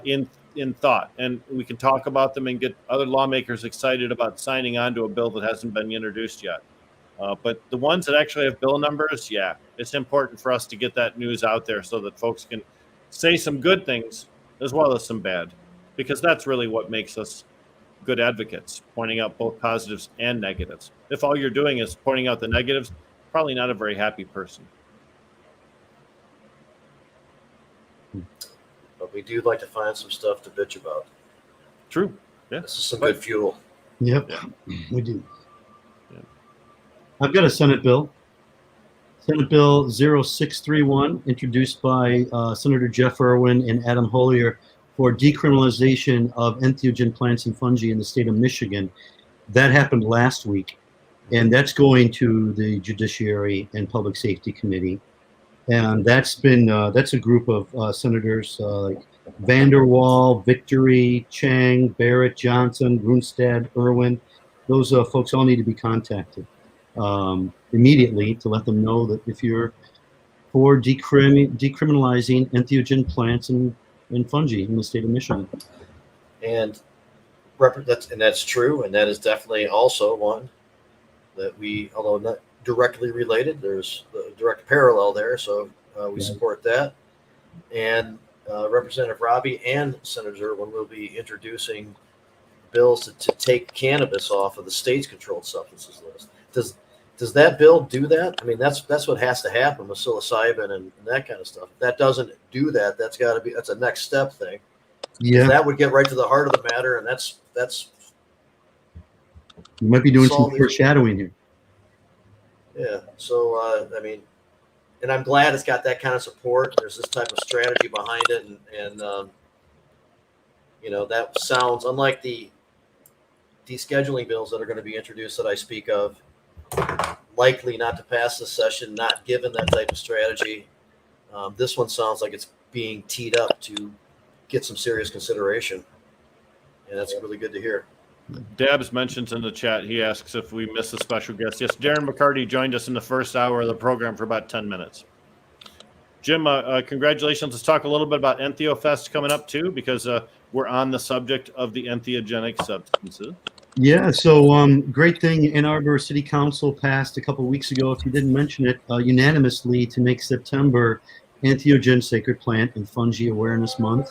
in thought, and we can talk about them and get other lawmakers excited about signing on to a bill that hasn't been introduced yet. But the ones that actually have bill numbers, yeah, it's important for us to get that news out there so that folks can say some good things as well as some bad, because that's really what makes us good advocates, pointing out both positives and negatives. If all you're doing is pointing out the negatives, probably not a very happy person. But we do like to find some stuff to bitch about. True. Yeah. This is some good fuel. Yep, we do. Yeah. I've got a Senate bill. Senate Bill 0631, introduced by Senator Jeff Irwin and Adam Hollier, for decriminalization of entheogen plants and fungi in the state of Michigan. That happened last week, and that's going to the Judiciary and Public Safety Committee. And that's a group of senators like Vanderwall, Victory, Chang, Barrett, Johnson, Grunstad, Irwin. Those folks all need to be contacted immediately to let them know that if you're for decriminalizing entheogen plants and fungi in the state of Michigan. And that's true, and that is definitely also one that we, although not directly related, there's the direct parallel there, so we support that. And Representative Robbie and Senator Irwin will be introducing bills to take cannabis off of the state's controlled substances list. Does that bill do that? I mean, that's what has to happen with psilocybin and that kind of stuff. If that doesn't do that, that's a next step thing. Yeah, that would get right to the heart of the matter, and that's you might be doing some foreshadowing here. Yeah. So I mean, and I'm glad it's got that kind of support. There's this type of strategy behind it, and that sounds unlike the descheduling bills that are going to be introduced that I speak of. Likely not to pass this session, not given that type of strategy. This one sounds like it's being teed up to get some serious consideration, and that's really good to hear. Dabs mentions in the chat, he asks if we missed a special guest. Yes, Darren McCarty joined us in the first hour of the program for about 10 minutes. Jim, congratulations. Let's talk a little bit about EntheoFest coming up too, because we're on the subject of the entheogenic substances. Yeah, so great thing. Ann Arbor City Council passed a couple of weeks ago, if you didn't mention it, unanimously to make September Entheogen Sacred Plant and Fungi Awareness Month.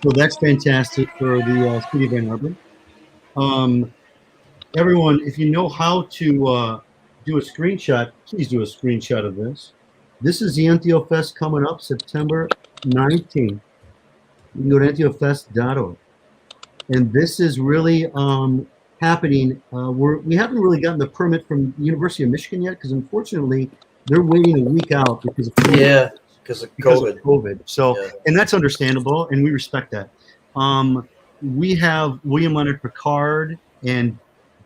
So that's fantastic for the city of Ann Arbor. Everyone, if you know how to do a screenshot, please do a screenshot of this. This is the EntheoFest coming up September 19th. You can go to entheofest.org. And this is really happening. We haven't really gotten the permit from the University of Michigan yet, because unfortunately they're waiting a week out because of COVID. So, and that's understandable, and we respect that. We have William Leonard Picard and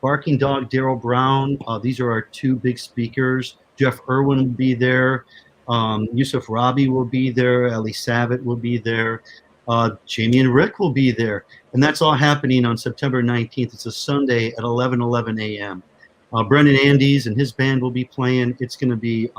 Barking Dog Daryl Brown. These are our two big speakers. Jeff Irwin will be there. Yusuf Rabi will be there. Ellie Savitt will be there. Jamie and Rick will be there. And that's all happening on September 19th. It's a Sunday at 11 a.m. Brendan Andes and his band will be playing. It's going to be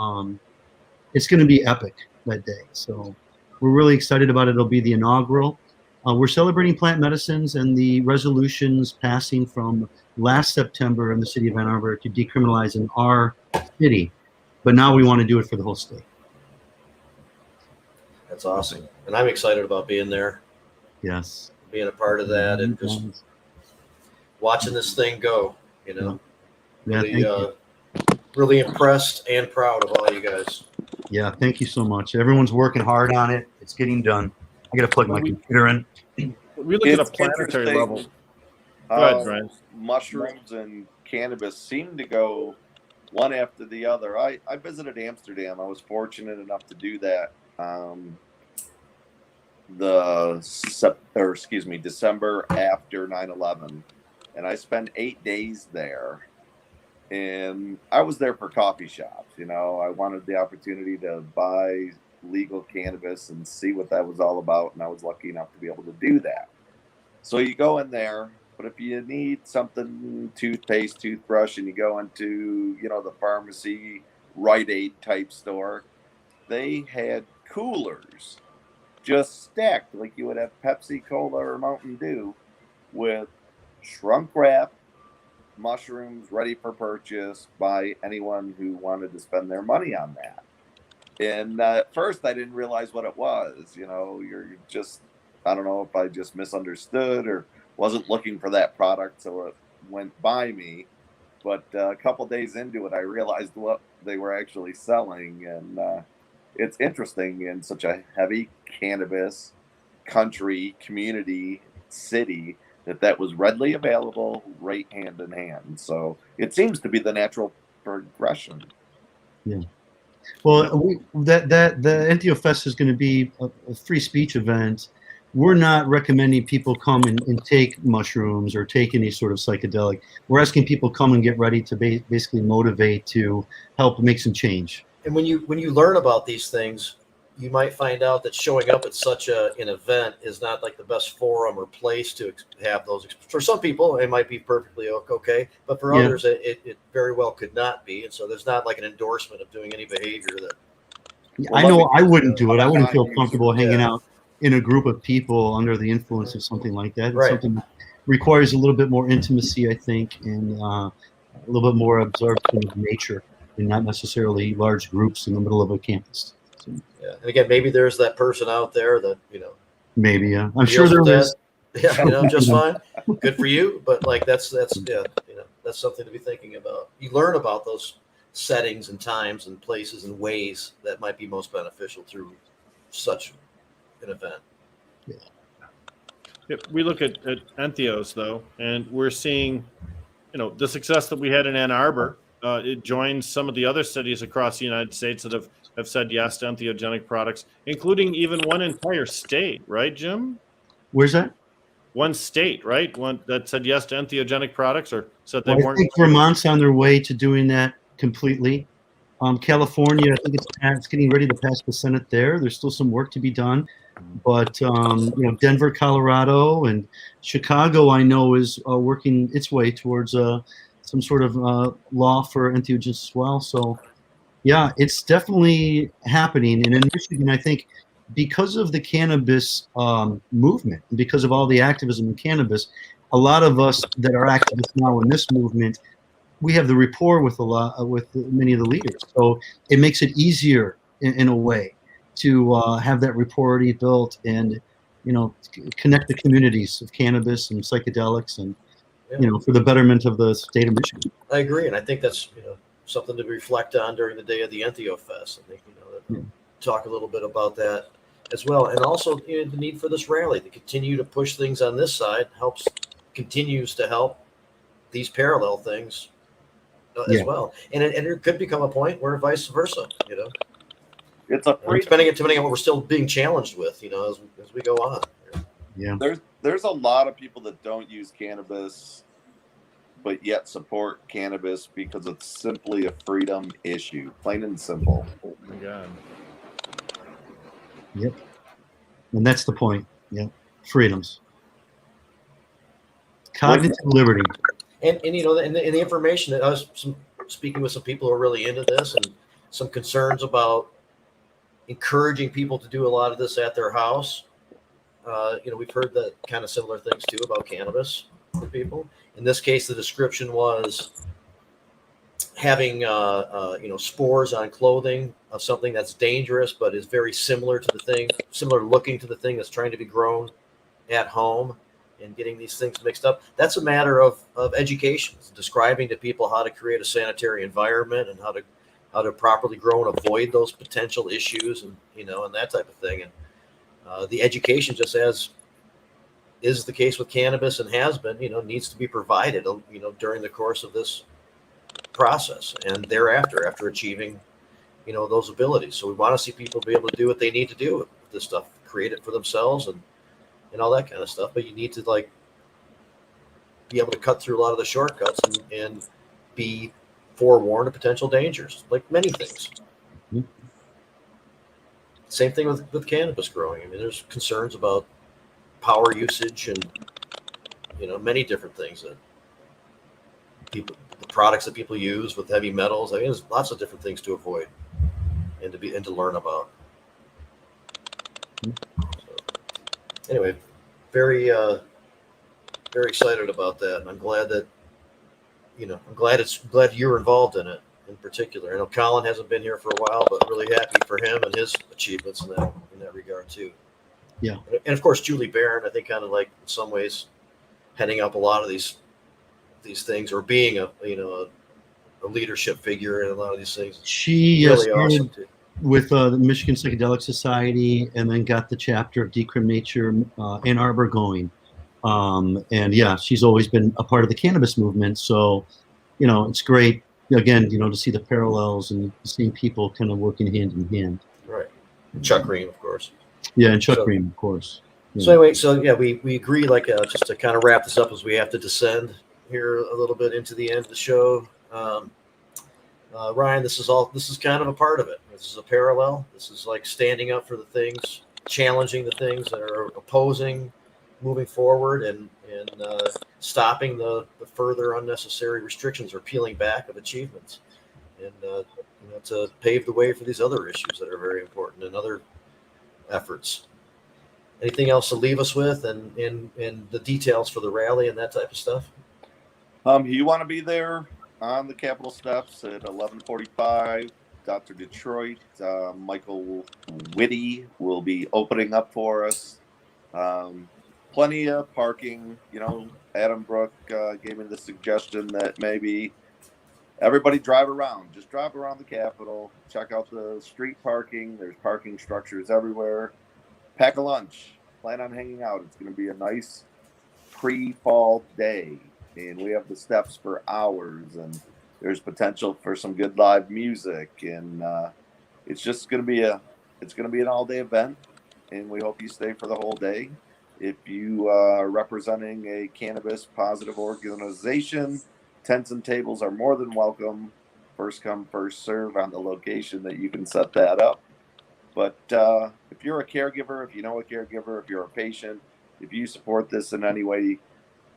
epic that day. So we're really excited about it. It'll be the inaugural. We're celebrating plant medicines and the resolutions passing from last September in the city of Ann Arbor to decriminalize in our city. But now we want to do it for the whole state. That's awesome. And I'm excited about being there. Yes. Being a part of that and just watching this thing go, Yeah, really, really impressed and proud of all you guys. Yeah, thank you so much. Everyone's working hard on it. It's getting done. I got to plug my computer in. we look at a It's planetary interesting. level. Go ahead, Ryan. Mushrooms and cannabis seem to go one after the other. I visited Amsterdam. I was fortunate enough to do that. December after 9/11, and I spent 8 days there. And I was there for coffee shops. You know, I wanted the opportunity to buy legal cannabis and see what that was all about, and I was lucky enough to be able to do that. So you go in there, but if you need something, toothpaste, toothbrush, and you go into, you know, the pharmacy, Rite Aid type store, they had coolers just stacked like you would have Pepsi, Cola, or Mountain Dew with shrunk wrap mushrooms ready for purchase by anyone who wanted to spend their money on that. And at first I didn't realize what it was. You know, you're just, I don't know if I just misunderstood or wasn't looking for that product, so it went by me. But a couple days into it, I realized what they were actually selling. And it's interesting in such a heavy cannabis country, community, city, that was readily available right hand in hand. So it seems to be the natural progression. Yeah. Well, the NTO Fest is going to be a free speech event. We're not recommending people come and take mushrooms or take any sort of psychedelic. We're asking people come and get ready to basically motivate to help make some change. And when you learn about these things, you might find out that showing up at such an event is not like the best forum or place to have those. For some people, it might be perfectly okay, but for others, it very well could not be. And so there's not like an endorsement of doing any behavior that. I know I wouldn't do it. I wouldn't feel comfortable hanging out in a group of people under the influence of something like that. It's something that requires a little bit more intimacy, I think, and a little bit more absorption of nature, and not necessarily large groups in the middle of a campus. So, yeah, and again, maybe there's that person out there that, you know. Maybe, yeah. I'm sure there is. Yeah, you know, just fine. Good for you. But like that's you know, that's something to be thinking about. You learn about those settings and times and places and ways that might be most beneficial through such an event. Yeah. Yep, we look at Entheos though, and we're seeing, you know, the success that we had in Ann Arbor. It joins some of the other cities across the United States that have said yes to entheogenic products, including even one entire state, right, Jim? Where's that? One state, right? One that said yes to entheogenic products, or said they weren't. I think Vermont's on their way to doing that completely. California, I think it's getting ready to pass the Senate there. There's still some work to be done. But, you know, Denver, Colorado, and Chicago, I know, is working its way towards some sort of law for entheogens as well. So, yeah, it's definitely happening. And in Michigan, I think because of the cannabis movement, because of all the activism in cannabis, a lot of us that are activists now in this movement, we have the rapport with many of the leaders. So it makes it easier in a way to have that rapport built and, you know, connect the communities of cannabis and psychedelics and, you know, for the betterment of the state of Michigan. I agree. And I think that's, you know, something to reflect on during the day of the Entheo Fest. I think, you know, talk a little bit about that as well. And also, you know, the need for this rally to continue to push things on this side continues to help these parallel things as well. And it could become a point where vice versa, you know. It's a depending on what we're still being challenged with, you know, as we go on. Yeah. There's a lot of people that don't use cannabis but yet support cannabis because it's simply a freedom issue, plain and simple. Oh my God. Yep. And that's the point. Yeah. Freedoms. Cognitive liberty. And you know, and the information that I was speaking with some people who are really into this, and some concerns about encouraging people to do a lot of this at their house. You know, we've heard that kind of similar things too about cannabis for people. In this case, the description was having, you know, spores on clothing of something that's dangerous, but is very similar looking to the thing that's trying to be grown at home, and getting these things mixed up. That's a matter of education, it's describing to people how to create a sanitary environment and how to properly grow and avoid those potential issues, and, you know, and that type of thing. And the education just as is the case with cannabis and has been, needs to be provided, during the course of this process and thereafter, after achieving, those abilities. So we want to see people be able to do what they need to do with this stuff, create it for themselves and all that kind of stuff. But you need to be able to cut through a lot of the shortcuts and be forewarned of potential dangers, like many things. Mm-hmm. Same thing with cannabis growing. I mean, there's concerns about power usage and many different things that the products that people use with heavy metals. I mean, there's lots of different things to avoid and to learn about. So, anyway, very very excited about that, and I'm glad that I'm glad you're involved in it in particular. I know Colin hasn't been here for a while, but really happy for him and his achievements in that regard too. Yeah, and of course Julie Barron, I think, kind of like in some ways heading up a lot of these things, or being a leadership figure in a lot of these things. She really started awesome too. With the Michigan Psychedelic Society, and then got the chapter of Decrim Nature Ann Arbor going. And yeah, she's always been a part of the cannabis movement. So, it's great, again, to see the parallels and seeing people kind of working hand in hand. Right. Chuck Green, of course. Yeah, and Chuck Green, of course. Yeah. So anyway, we agree, just to kind of wrap this up, as we have to descend here a little bit into the end of the show. Ryan, this is kind of a part of it. This is a parallel. This is like standing up for the things, challenging the things that are opposing, moving forward, and stopping the further unnecessary restrictions or peeling back of achievements, and to pave the way for these other issues that are very important and other efforts. Anything else to leave us with, and the details for the rally and that type of stuff? You want to be there on the Capitol steps at 11:45. Dr. Detroit, Michael Whitty will be opening up for us. Plenty of parking. Adam Brook gave me the suggestion that maybe everybody drive around. Just drive around the Capitol. Check out the street parking. There's parking structures everywhere. Pack a lunch. Plan on hanging out. It's going to be a nice pre-fall day. And we have the steps for hours. And there's potential for some good live music. And it's just going to be an all-day event. And we hope you stay for the whole day. If you are representing a cannabis positive organization, tents and tables are more than welcome. First come, first serve on the location that you can set that up. But if you're a caregiver, if you know a caregiver, if you're a patient, if you support this in any way,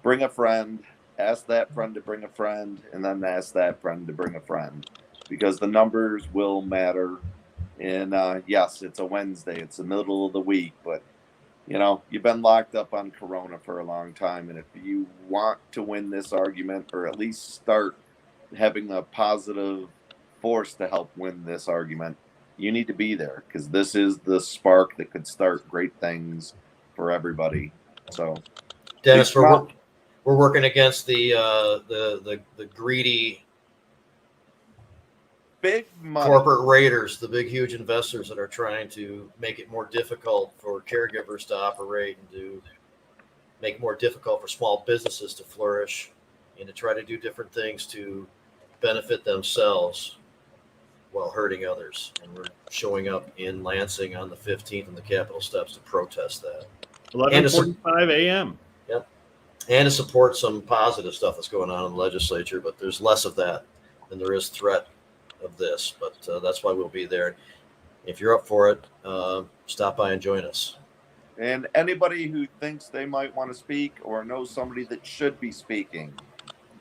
bring a friend, ask that friend to bring a friend, and then ask that friend to bring a friend, because the numbers will matter. And yes, it's a Wednesday, it's the middle of the week, but you've been locked up on Corona for a long time. And if you want to win this argument, or at least start having a positive force to help win this argument, you need to be there, because this is the spark that could start great things for everybody. So, Dennis, we're working against the greedy big money corporate raiders, the big, huge investors that are trying to make it more difficult for caregivers to operate, and to make it more difficult for small businesses to flourish, and to try to do different things to benefit themselves while hurting others. And we're showing up in Lansing on the 15th on the Capitol steps to protest that. 11:45 a.m. Yep. And to support some positive stuff that's going on in the legislature, but there's less of that than there is threat of this. But that's why we'll be there. If you're up for it, stop by and join us. And anybody who thinks they might want to speak, or knows somebody that should be speaking,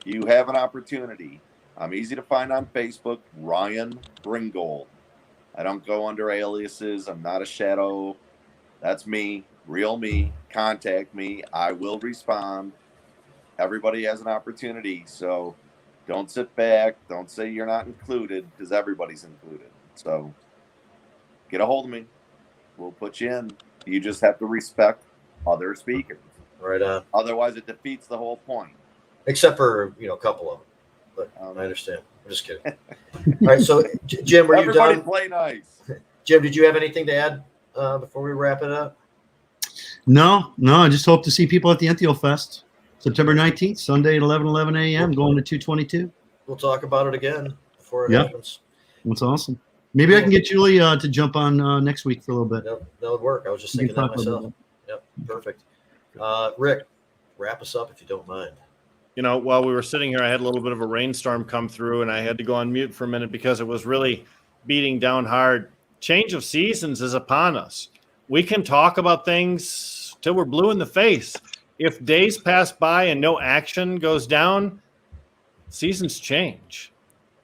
you have an opportunity. I'm easy to find on Facebook, Ryan Bringold. I don't go under aliases. I'm not a shadow. That's me, real me. Contact me. I will respond. Everybody has an opportunity. So don't sit back. Don't say you're not included, because everybody's included. So get a hold of me. We'll put you in. You just have to respect other speakers. Right on. Otherwise, it defeats the whole point. Except for, a couple of them. But I understand. I'm just kidding. All right. So, Jim, were you done? Play nice. Jim, did you have anything to add before we wrap it up? No. I just hope to see people at the Entheo Fest, September 19th, Sunday at 11 a.m. going to 222. We'll talk about it again before it happens. That's awesome. Maybe I can get Julie to jump on next week for a little bit. That would work. I was just thinking that myself. Yep, perfect. Rick, wrap us up if you don't mind. You know, while we were sitting here, I had a little bit of a rainstorm come through, and I had to go on mute for a minute because it was really beating down hard. Change of seasons is upon us. We can talk about things till we're blue in the face. If days pass by and no action goes down, seasons change.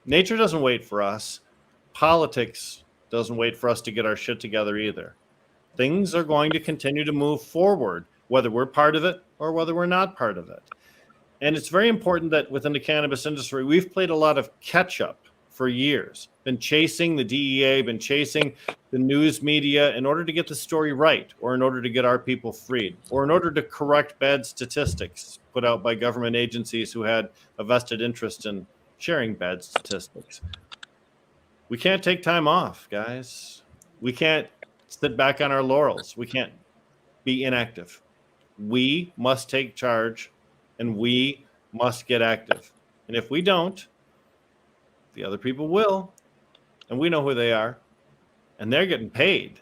Nature doesn't wait for us. Politics doesn't wait for us to get our shit together either. Things are going to continue to move forward, whether we're part of it or whether we're not part of it. And it's very important that within the cannabis industry, we've played a lot of catch up for years, been chasing the DEA, been chasing the news media in order to get the story right, or in order to get our people freed, or in order to correct bad statistics put out by government agencies who had a vested interest in sharing bad statistics. We can't take time off, guys. We can't sit back on our laurels. We can't be inactive. We must take charge, and we must get active. And if we don't, the other people will, and we know who they are, and they're getting paid.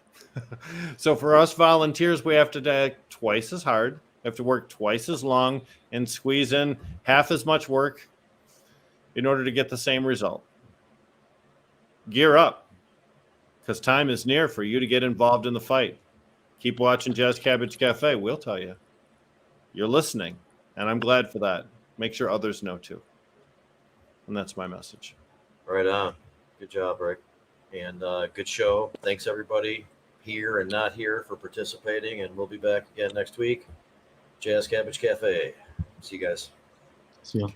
So for us volunteers, we have to act twice as hard, we have to work twice as long, and squeeze in half as much work in order to get the same result. Gear up, because time is near for you to get involved in the fight. Keep watching Jazz Cabbage Cafe. We'll tell you. You're listening, and I'm glad for that. Make sure others know too. And that's my message. Right on. Good job, Rick. And good show. Thanks, everybody here and not here for participating, and we'll be back again next week. Jazz Cabbage Cafe. See you guys. See ya.